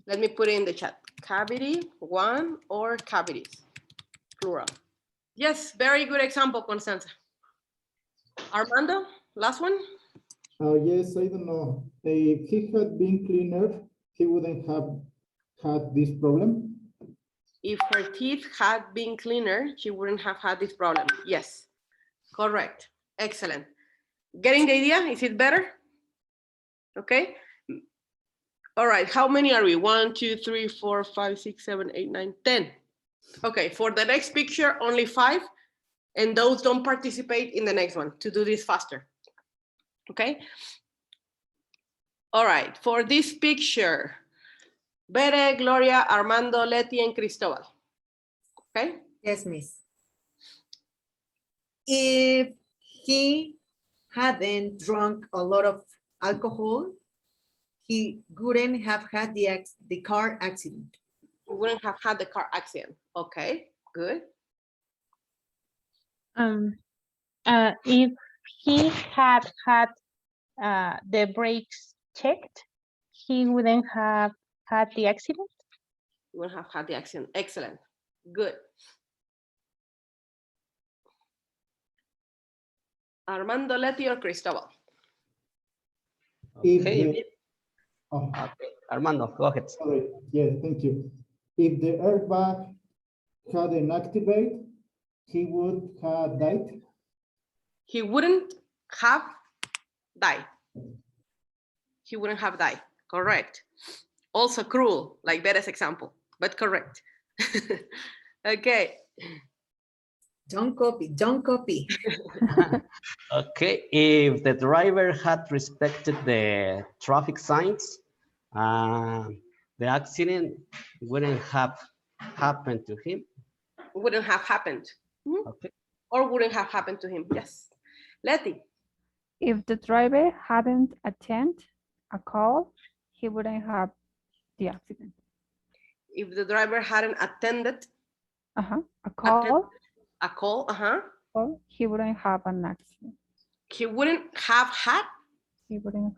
Let me put it in the chat. Cavity, one, or cavities, plural. Yes, very good example, Constanza. Armando, last one? Yes, I don't know. If he had been cleaner, he wouldn't have had this problem. If her teeth had been cleaner, she wouldn't have had this problem. Yes, correct. Excellent. Getting the idea? Is it better? Okay. All right, how many are we? 1, 2, 3, 4, 5, 6, 7, 8, 9, 10. Okay, for the next picture, only 5. And those don't participate in the next one to do this faster. Okay. All right, for this picture, Bere, Gloria, Armando, Letty, and Cristobal. Okay. Yes, miss. If he hadn't drunk a lot of alcohol, he wouldn't have had the car accident. He wouldn't have had the car accident. Okay, good. If he had had the brakes checked, he wouldn't have had the accident. He wouldn't have had the accident. Excellent. Good. Armando, Letty, or Cristobal? Okay. Armando, go ahead. Sorry. Yes, thank you. If the airbag hadn't activated, he would have died. He wouldn't have died. He wouldn't have died. Correct. Also cruel, like Bere's example, but correct. Okay. Don't copy. Okay, if the driver had respected the traffic signs, the accident wouldn't have happened to him. Wouldn't have happened. Okay. Or wouldn't have happened to him. Yes. Letty. If the driver hadn't attended a call, he wouldn't have the accident. if the driver hadn't attended A call, a call, or he wouldn't have an accident. he wouldn't have had. He wouldn't,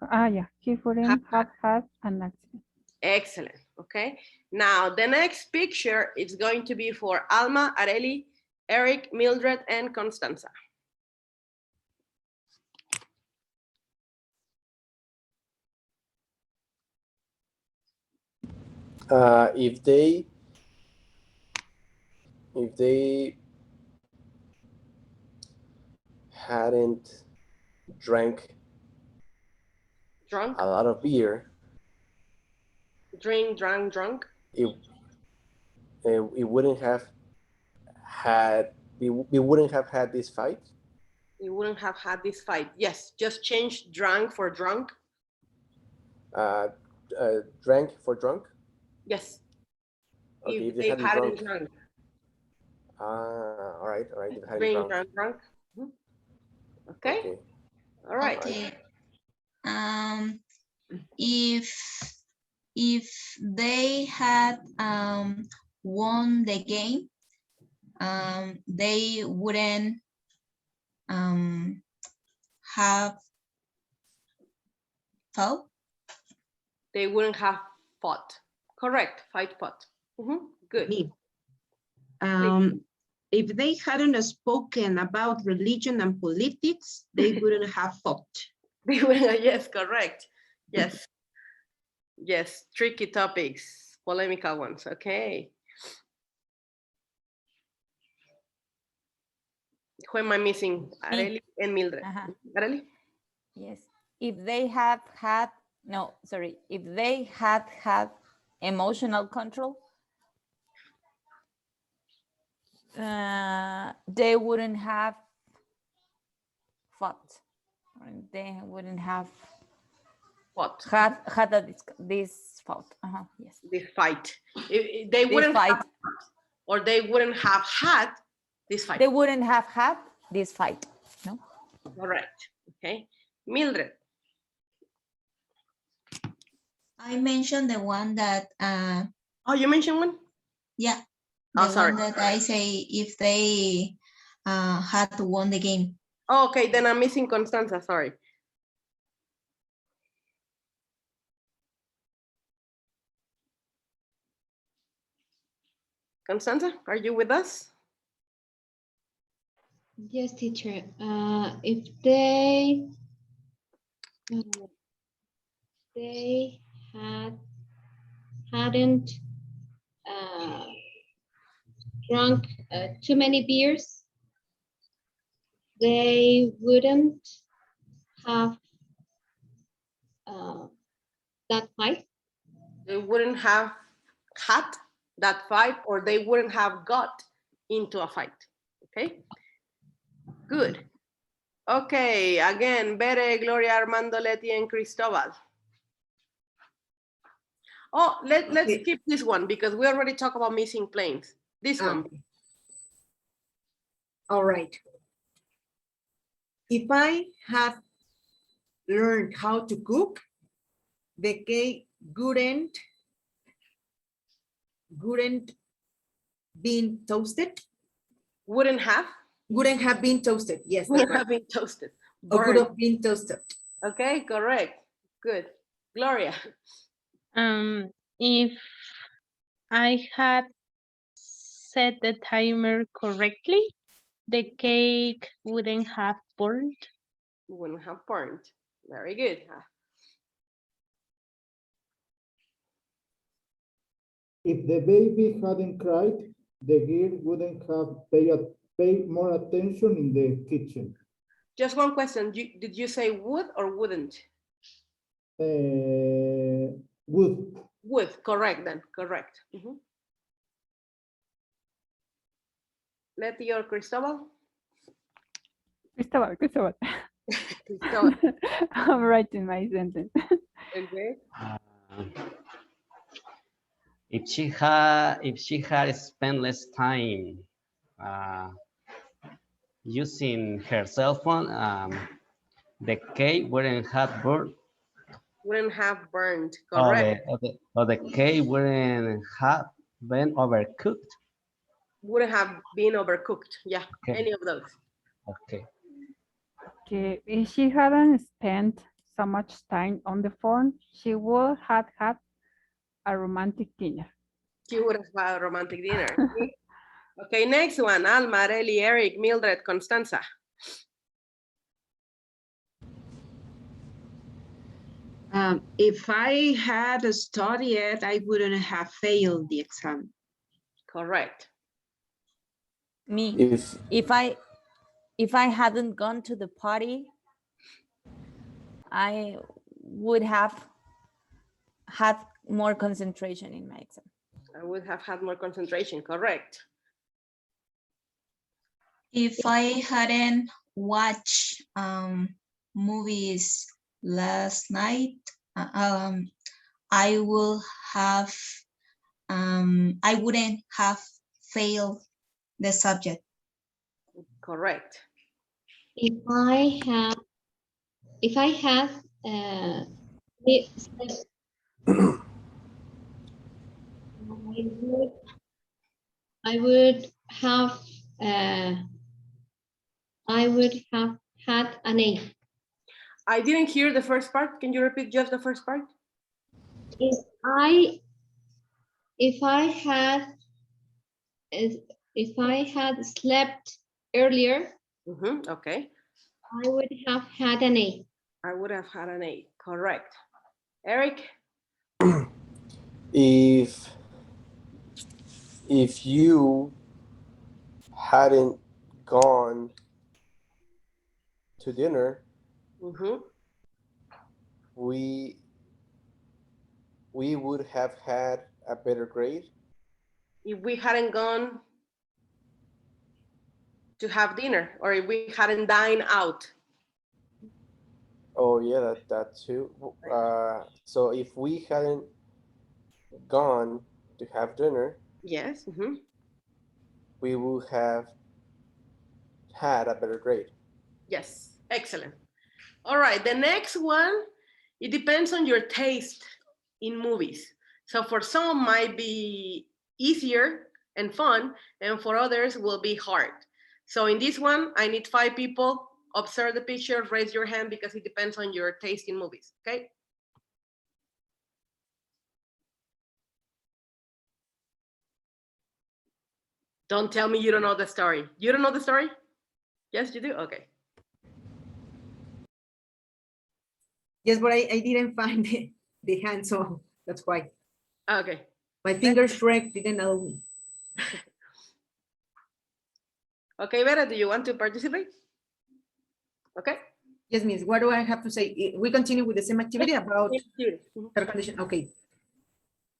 he wouldn't have had an accident. Excellent. Okay. Now the next picture is going to be for Alma, Areli, Eric, Mildred, and Constanza. If they hadn't drank Drunk, a lot of beer, drink, drunk. it wouldn't have had, we wouldn't have had this fight. You wouldn't have had this fight. Yes, just change drunk for drunk. Drank for drunk. Yes. Okay, If they hadn't drunk. All right. If they hadn't Drink, drunk. drunk. Okay. All right. Okay. If they had won the game, they wouldn't have fought. They wouldn't have fought. Correct. Fight, fought. Good. Me. If they hadn't spoken about religion and politics, they wouldn't have fought. They wouldn't. Yes, correct. Yes. Yes. Tricky topics, polemical ones. Okay. Who am I missing? Areli and Mildred. Areli? Yes. If they have had, no, sorry. If they had emotional control, they wouldn't have fought. They wouldn't have what had this fight. Yes. This fight. They wouldn't fight. have, or they wouldn't have had this fight. They wouldn't have had this fight. No. Correct. Okay. Mildred. I mentioned the one that. Oh, you mentioned one? Yeah. Oh, The sorry. one that I say if they had won the game. Oh, okay, then I'm missing Constanza. Sorry. Constanza, are you with us? Yes, teacher. If they hadn't drunk too many beers, they wouldn't have that fight. They wouldn't have had that fight, or they wouldn't have got into a fight. Okay, good. Okay, again, Bere, Gloria, Armando, Leti, and Cristobal. Oh, let's skip this one because we already talked about missing planes. This one. All right. If I had learned how to cook, the cake wouldn't been toasted. Wouldn't have? Wouldn't have been toasted. Yes. Wouldn't have been toasted. Or could have been toasted. Okay, correct. Good. Gloria. If I had set the timer correctly, the cake wouldn't have burned. Wouldn't have burned. Very good. If the baby hadn't cried, the girl wouldn't have paid more attention in the kitchen. Just one question. Did you say would or wouldn't? Would. Would, correct then, correct. Leti or Cristobal? Cristobal. Cristobal. I'm writing my sentence. Okay. If she had spent less time using her cell phone, the cake wouldn't have burned. Wouldn't have burned, correct. Or the cake wouldn't have been overcooked. Wouldn't have been overcooked. Yeah, Okay. any of those. Okay. Okay, if she hadn't spent so much time on the phone, she would have had a romantic dinner. She would have had a romantic dinner. Okay, next one. Alma, Areli, Eric, Mildred, Constanza. If I had studied, I wouldn't have failed the exam. Correct. Me. If If I hadn't gone to the party, I would have had more concentration in my exam. I would have had more concentration. Correct. If I hadn't watched movies last night, I will have, I wouldn't have failed the subject. Correct. If I had I would have had an A. I didn't hear the first part. Can you repeat just the first part? If I had slept earlier, Okay. I would have had an A. I would have had an A. Correct. Eric? if you hadn't gone to dinner, we would have had a better grade. If we hadn't gone to have dinner, or if we hadn't dined out. Oh yeah, that too. So if we hadn't gone to have dinner, Yes. we would have had a better grade. Yes. Excellent. All right. The next one, it depends on your taste in movies. So for some might be easier and fun, and for others will be hard. So in this one, I need 5 people. Observe the picture, raise your hand because it depends on your taste in movies, okay? Don't tell me you don't know the story. You don't know the story? Yes, you do? Okay. Yes, but I didn't find the hand, so that's why. Okay. My finger Shrek didn't allow me. Okay, Vera, do you want to participate? Okay. Yes, Miss, what do I have to say? We continue with the same activity about air condition. Okay.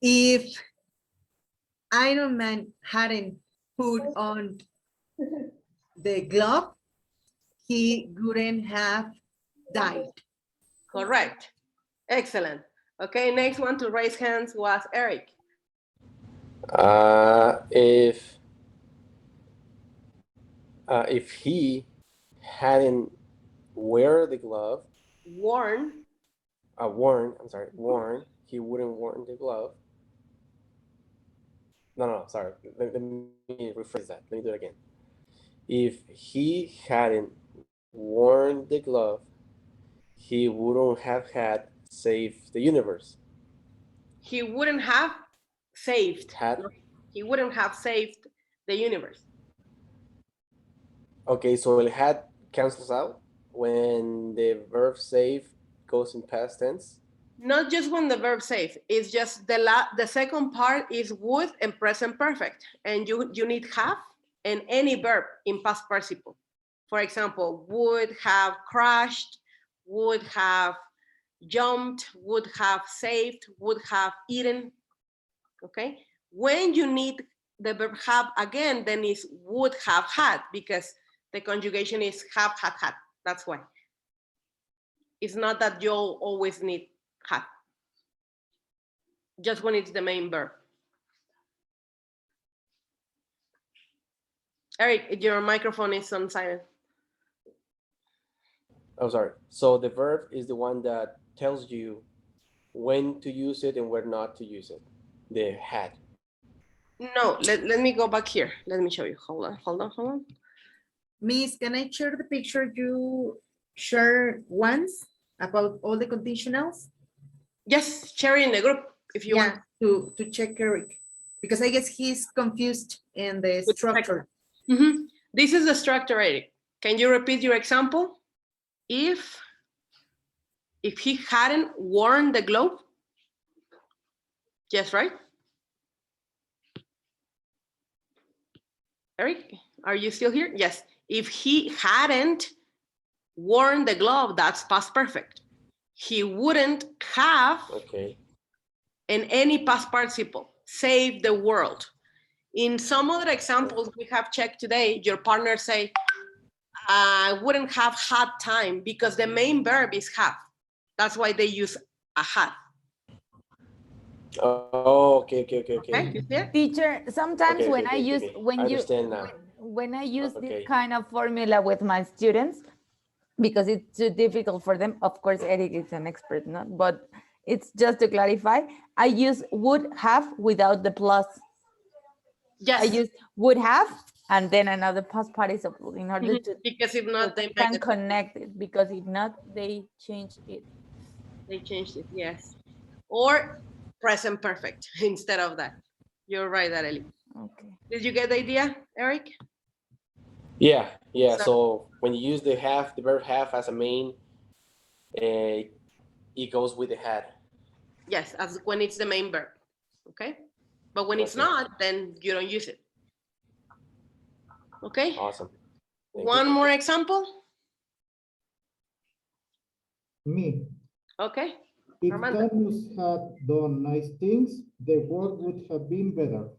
If Iron Man hadn't put on the glove, he wouldn't have died. Correct. Excellent. Okay, next one to raise hands was Eric. If he hadn't worn the glove, worn, he wouldn't worn the glove. No, sorry. Let me rephrase that. Let me do it again. If he hadn't worn the glove, he wouldn't have had saved the universe. He wouldn't have saved. He wouldn't have saved the universe. Okay, so el had cancels out when the verb save goes in past tense. Not just when the verb save, it's just the second part is would and present perfect. And you need have and any verb in past participle. For example, would have crashed, would have jumped, would have saved, would have eaten. Okay. When you need the verb have again, then it's would have had because the conjugation is have, had. That's why. It's not that you'll always need had. Just when it's the main verb. Eric, your microphone is on silent. Oh, sorry. So the verb is the one that tells you when to use it and where not to use it. The had. No, let me go back here. Let me show you. Hold on, hold on, hold on. Miss, can I share the picture you shared once about all the conditionals? Yes, share in the group if you want. To check Eric, because I guess he's confused in the With structure. Mhm. This is the structure, Eric. Can you repeat your example? If he hadn't worn the glove, yes, right? Eric, are you still here? Yes. If he hadn't worn the glove, that's past perfect. He wouldn't have, Okay. in any past participle, saved the world. In some other examples we have checked today, your partner say, I wouldn't have had time, because the main verb is have. That's why they use a had. Oh, okay. Okay, you see it? Teacher, sometimes when I use I understand now. when I use Okay. this kind of formula with my students, because it's too difficult for them. Of course, Eric is an expert, not, but it's just to clarify. I use would have without the plus. Yes. I use would have and then another past participle in order to, because if so not, they they can make it. connect it. Because if not, they change it. They changed it, yes. Or present perfect instead of that. You're right, Arely. Okay. Did you get the idea, Eric? Yeah. So when you use the verb have as a main, it goes with the had. Yes, as when it's the main verb. Okay. But when it's Okay. not, then you don't use it. Okay. Awesome. Thank One you. more example. Me. Okay. If Armando. Thanos had done nice things, the world would have been better.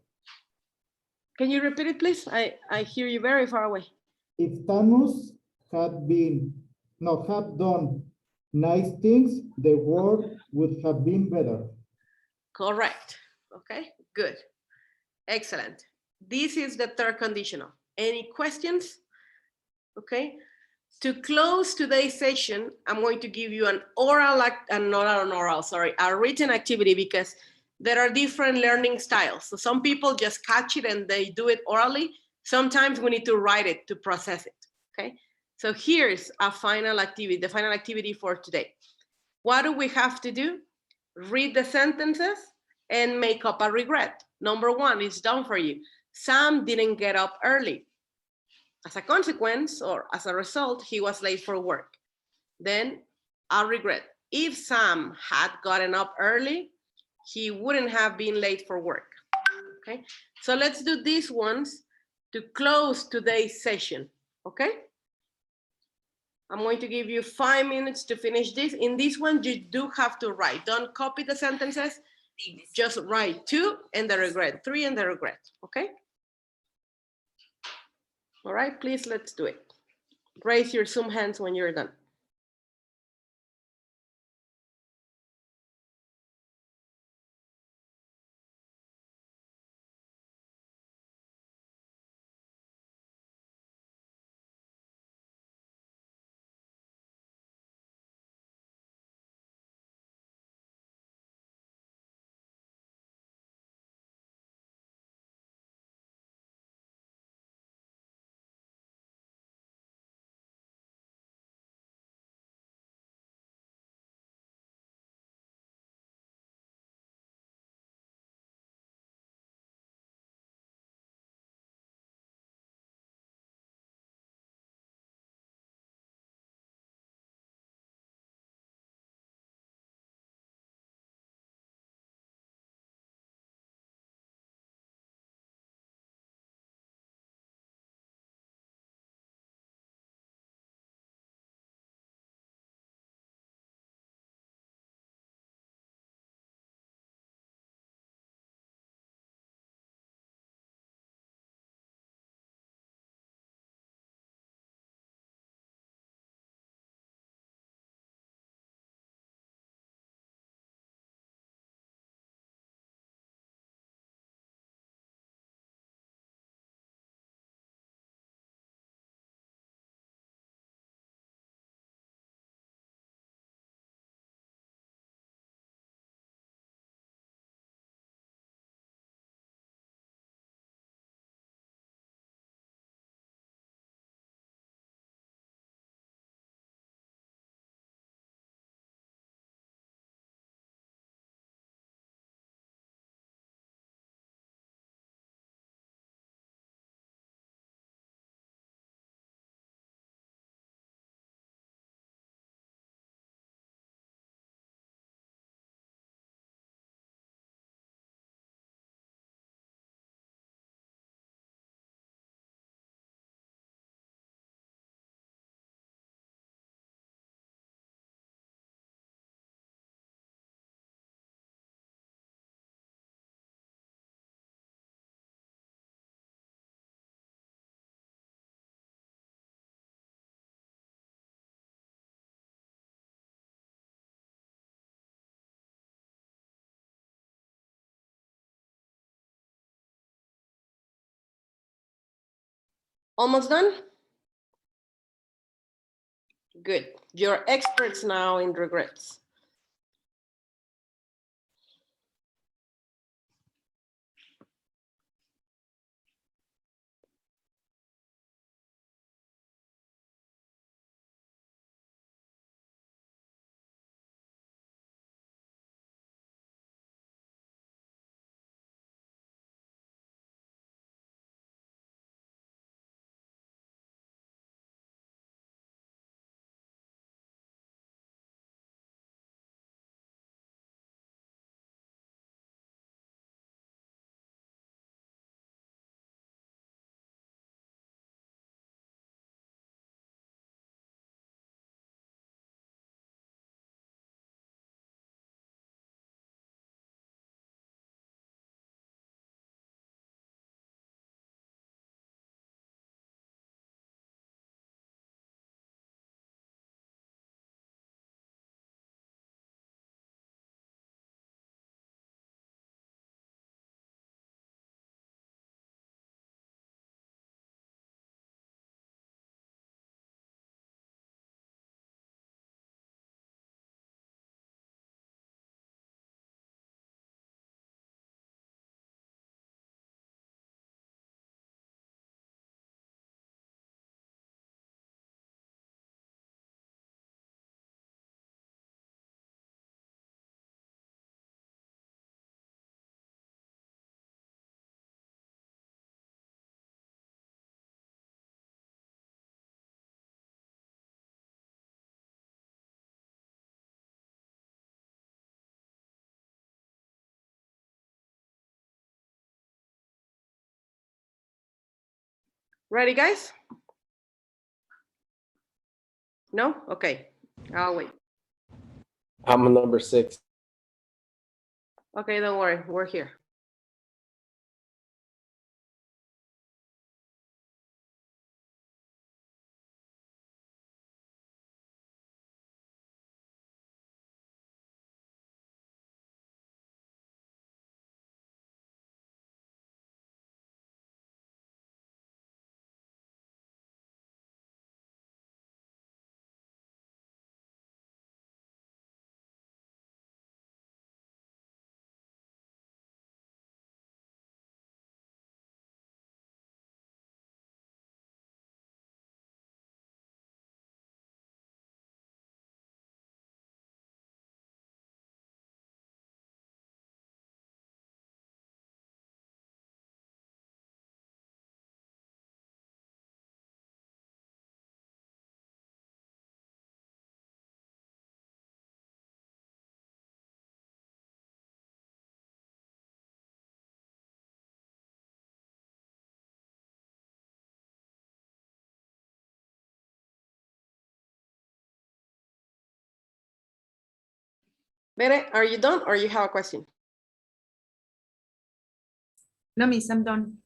Can you repeat it, please? I hear you very far away. If Thanos had done nice things, the world would have been better. Correct. Okay, good. Excellent. This is the third conditional. Any questions? Okay. To close today's session, I'm going to give you an a written activity, because there are different learning styles. So some people just catch it and they do it orally. Sometimes we need to write it to process it, okay? So here's a final activity, the final activity for today. What do we have to do? Read the sentences and make up a regret. Number one is done for you. Sam didn't get up early. As a consequence, or as a result, he was late for work. Then a regret. If Sam had gotten up early, he wouldn't have been late for work. Okay, so let's do these ones to close today's session. Okay, I'm going to give you 5 minutes to finish this. In this one, you do have to write. Don't copy the sentences. Just write 2 and the regret, 3 and the regret. Okay. All right, please, let's do it. Raise your Zoom hands when you're done. Almost done? Good. You're experts now in regrets. Ready, guys? No? Okay. I'll wait. I'm on number 6. Okay, don't worry. We're here. Bere, are you done or you have a question? No, miss, I'm done.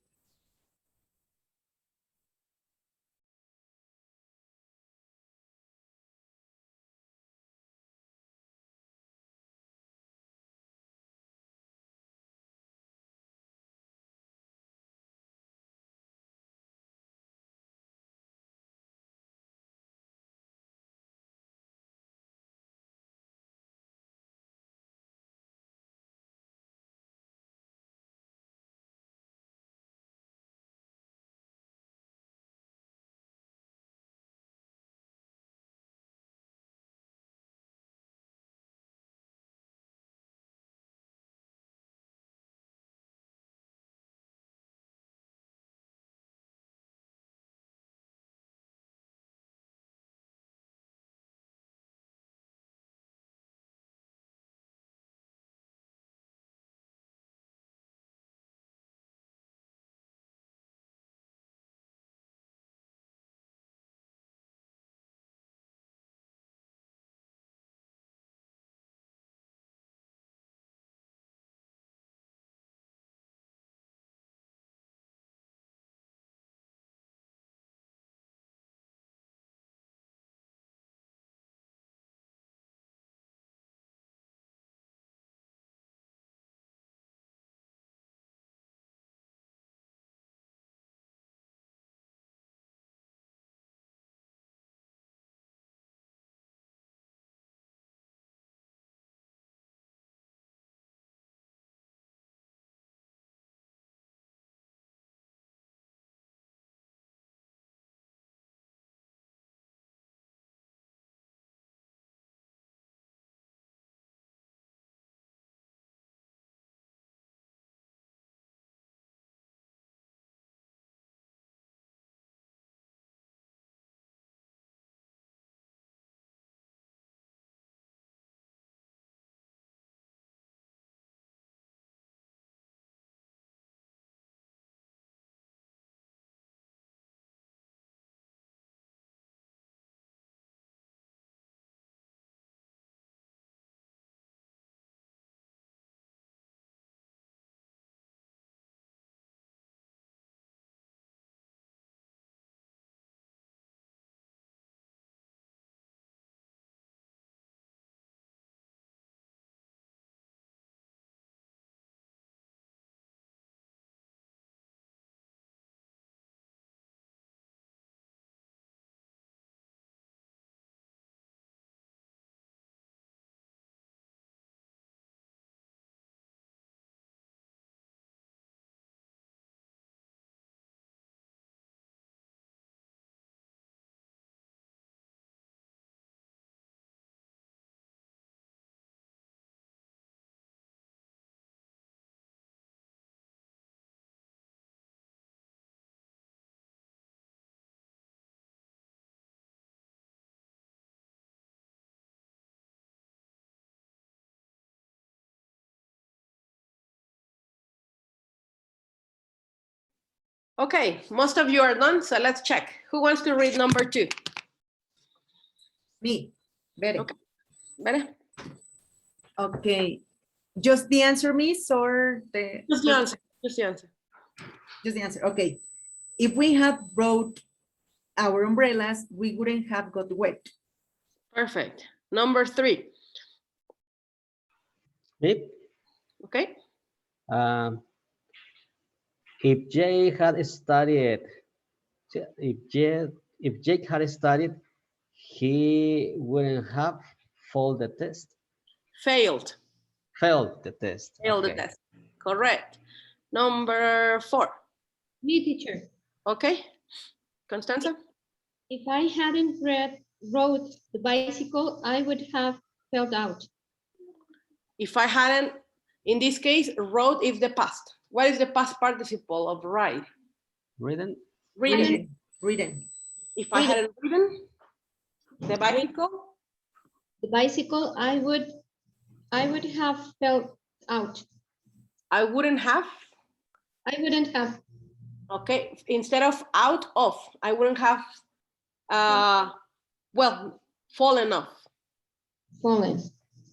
Okay, most of you are done, so let's check. Who wants to read number 2? Me, Bere. Okay. Better? Okay, just the answer, miss, or the? Just the answer. Just the answer. Just the answer, okay. If we had brought our umbrellas, we wouldn't have got wet. Perfect. Number 3. Me? Okay. If Jake had studied, if Jake had studied, he wouldn't have failed the test. Failed. Failed the test. Failed the Okay. test. Correct. Number 4. Me, teacher. Okay. Constanza? If I hadn't rode the bicycle, I would have fell out. If I hadn't, in this case, rode is the past. What is the past participle of ride? Ridden? Ridden. Ridden. If I hadn't ridden the bicycle, I would have fell out. I wouldn't have. I wouldn't have. Okay, instead of out of, I wouldn't have, well, fallen off. Fallen.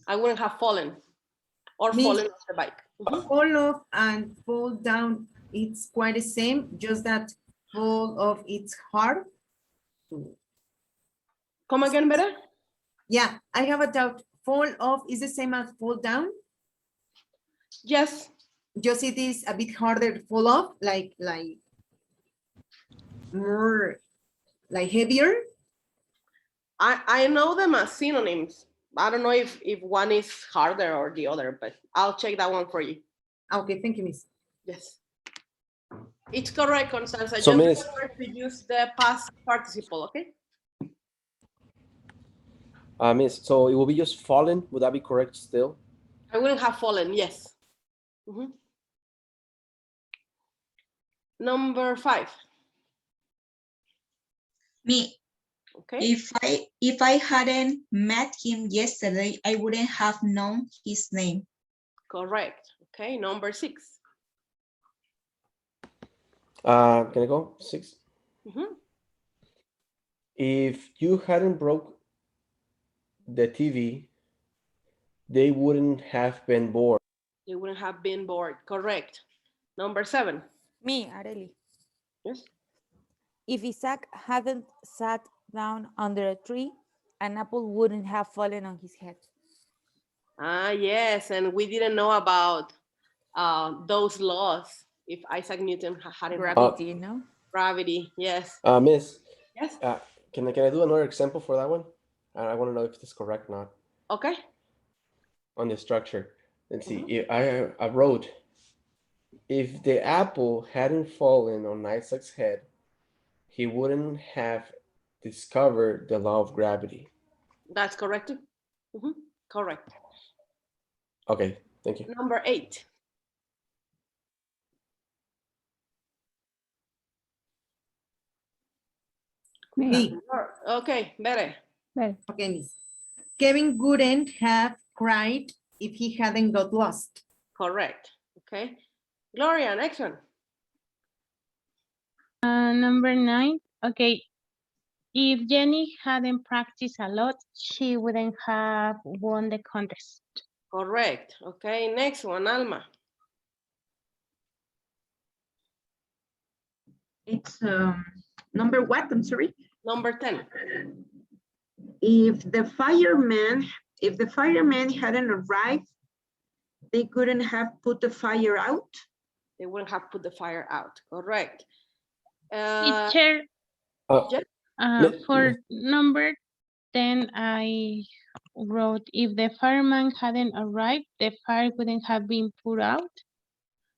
I wouldn't have fallen or Me. fallen off the bike. Fall off and fall down, it's quite the same, just that fall off, it's hard. Come again, better? Yeah, I have a doubt. Fall off is the same as fall down? Yes. Just it is a bit harder to fall off, like more, like heavier. I know them as synonyms. I don't know if one is harder or the other, but I'll check that one for you. Okay, thank you, miss. Yes. It's correct, Constanza. So, Just miss- remember to use the past participle, okay? Miss, so it will be just fallen. Would that be correct still? I wouldn't have fallen, yes. Mhm. Number 5. Me. Okay. If I hadn't met him yesterday, I wouldn't have known his name. Correct. Okay, number 6. Can I go? 6. Mhm. If you hadn't broke the TV, they wouldn't have been bored. They wouldn't have been bored. Correct. Number 7. Me, Areli. Yes. If Isaac hadn't sat down under a tree, an apple wouldn't have fallen on his head. Ah, yes, and we didn't know about those laws if Isaac Newton hadn't Gravity, no? gravity. Yes. Miss, Yes. can I do another example for that one? I want to know if this is correct or not Okay. on the structure. Let's see. If I wrote, if the apple hadn't fallen on Isaac's head, he wouldn't have discovered the law of gravity. That's correct. Mhm. Correct. Okay, thank you. Number 8. Me. Okay, better. Okay, miss. Kevin wouldn't have cried if he hadn't got lost. Correct. Okay. Gloria, next one. Number 9. Okay. If Jenny hadn't practiced a lot, she wouldn't have won the contest. Correct. Okay, next one, Alma. It's number what? I'm sorry. Number 10. If the firemen hadn't arrived, they couldn't have put the fire out. They wouldn't have put the fire out. Correct. Teacher, Yes. for number 10, I wrote, if the fireman hadn't arrived, the fire wouldn't have been put out.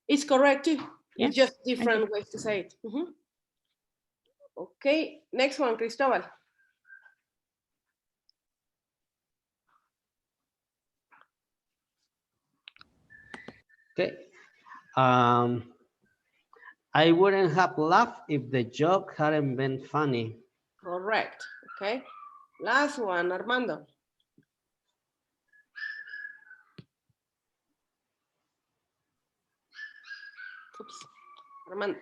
It's correct too. Yeah. It's just different ways to say it. Mhm. Okay, next one, Cristobal. Okay. I wouldn't have laughed if the joke hadn't been funny. Correct. Okay. Last one, Armando. Oops. Armando.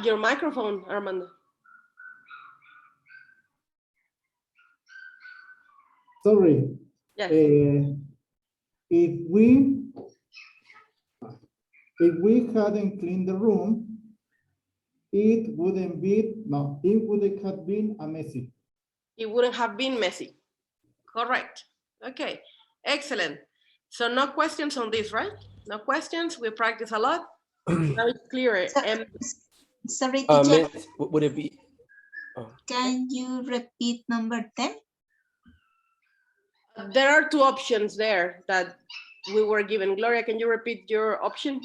Your microphone, Armando. Sorry. Yes. If we hadn't cleaned the room, it wouldn't have been a messy. It wouldn't have been messy. Correct. Okay, excellent. So no questions on this, right? No questions. We practice a lot. Now it's clearer. Sorry, teacher. Miss, would it be? Oh. Can you repeat number 10? There are two options there that we were given. Gloria, can you repeat your option?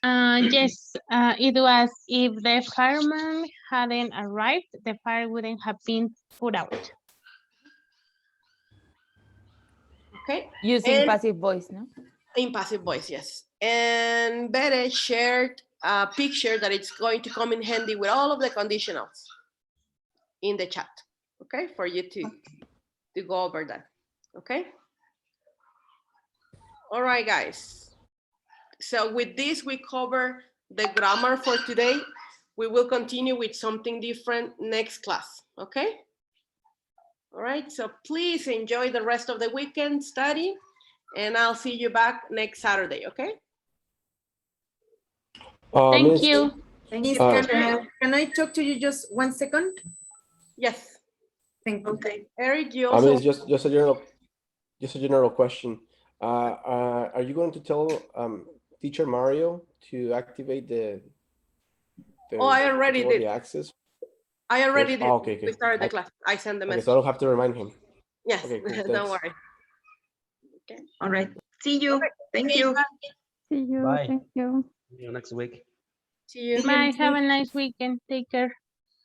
Yes, it was if the fireman hadn't arrived, the fire wouldn't have been put out. Okay. Using passive voice, no? In passive voice, yes. And Bere shared a picture that it's going to come in handy with all of the conditionals in the chat, okay? For you to go over that, okay? All right, guys. So with this, we cover the grammar for today. We will continue with something different next class, okay? All right, so please enjoy the rest of the weekend, study, and I'll see you back next Saturday, okay? Thank Miss, you. Thank you. Can I talk to you just 1 second? Yes. Thank you. Okay. Eric, you also. Miss, just a general question. Are you going to tell teacher Mario to activate the Oh, I already did. the access? I already did. Okay. We started the class. I sent the Okay, message. so I don't have to remind him. Yes, Okay, cool, don't thanks. worry. Okay. All right. See you. Thank See you. See you. Bye. Thank you. See you next week. See you. Bye. Have a nice weekend. Take care.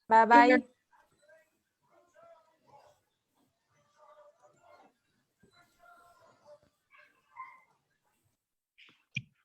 Bye-bye.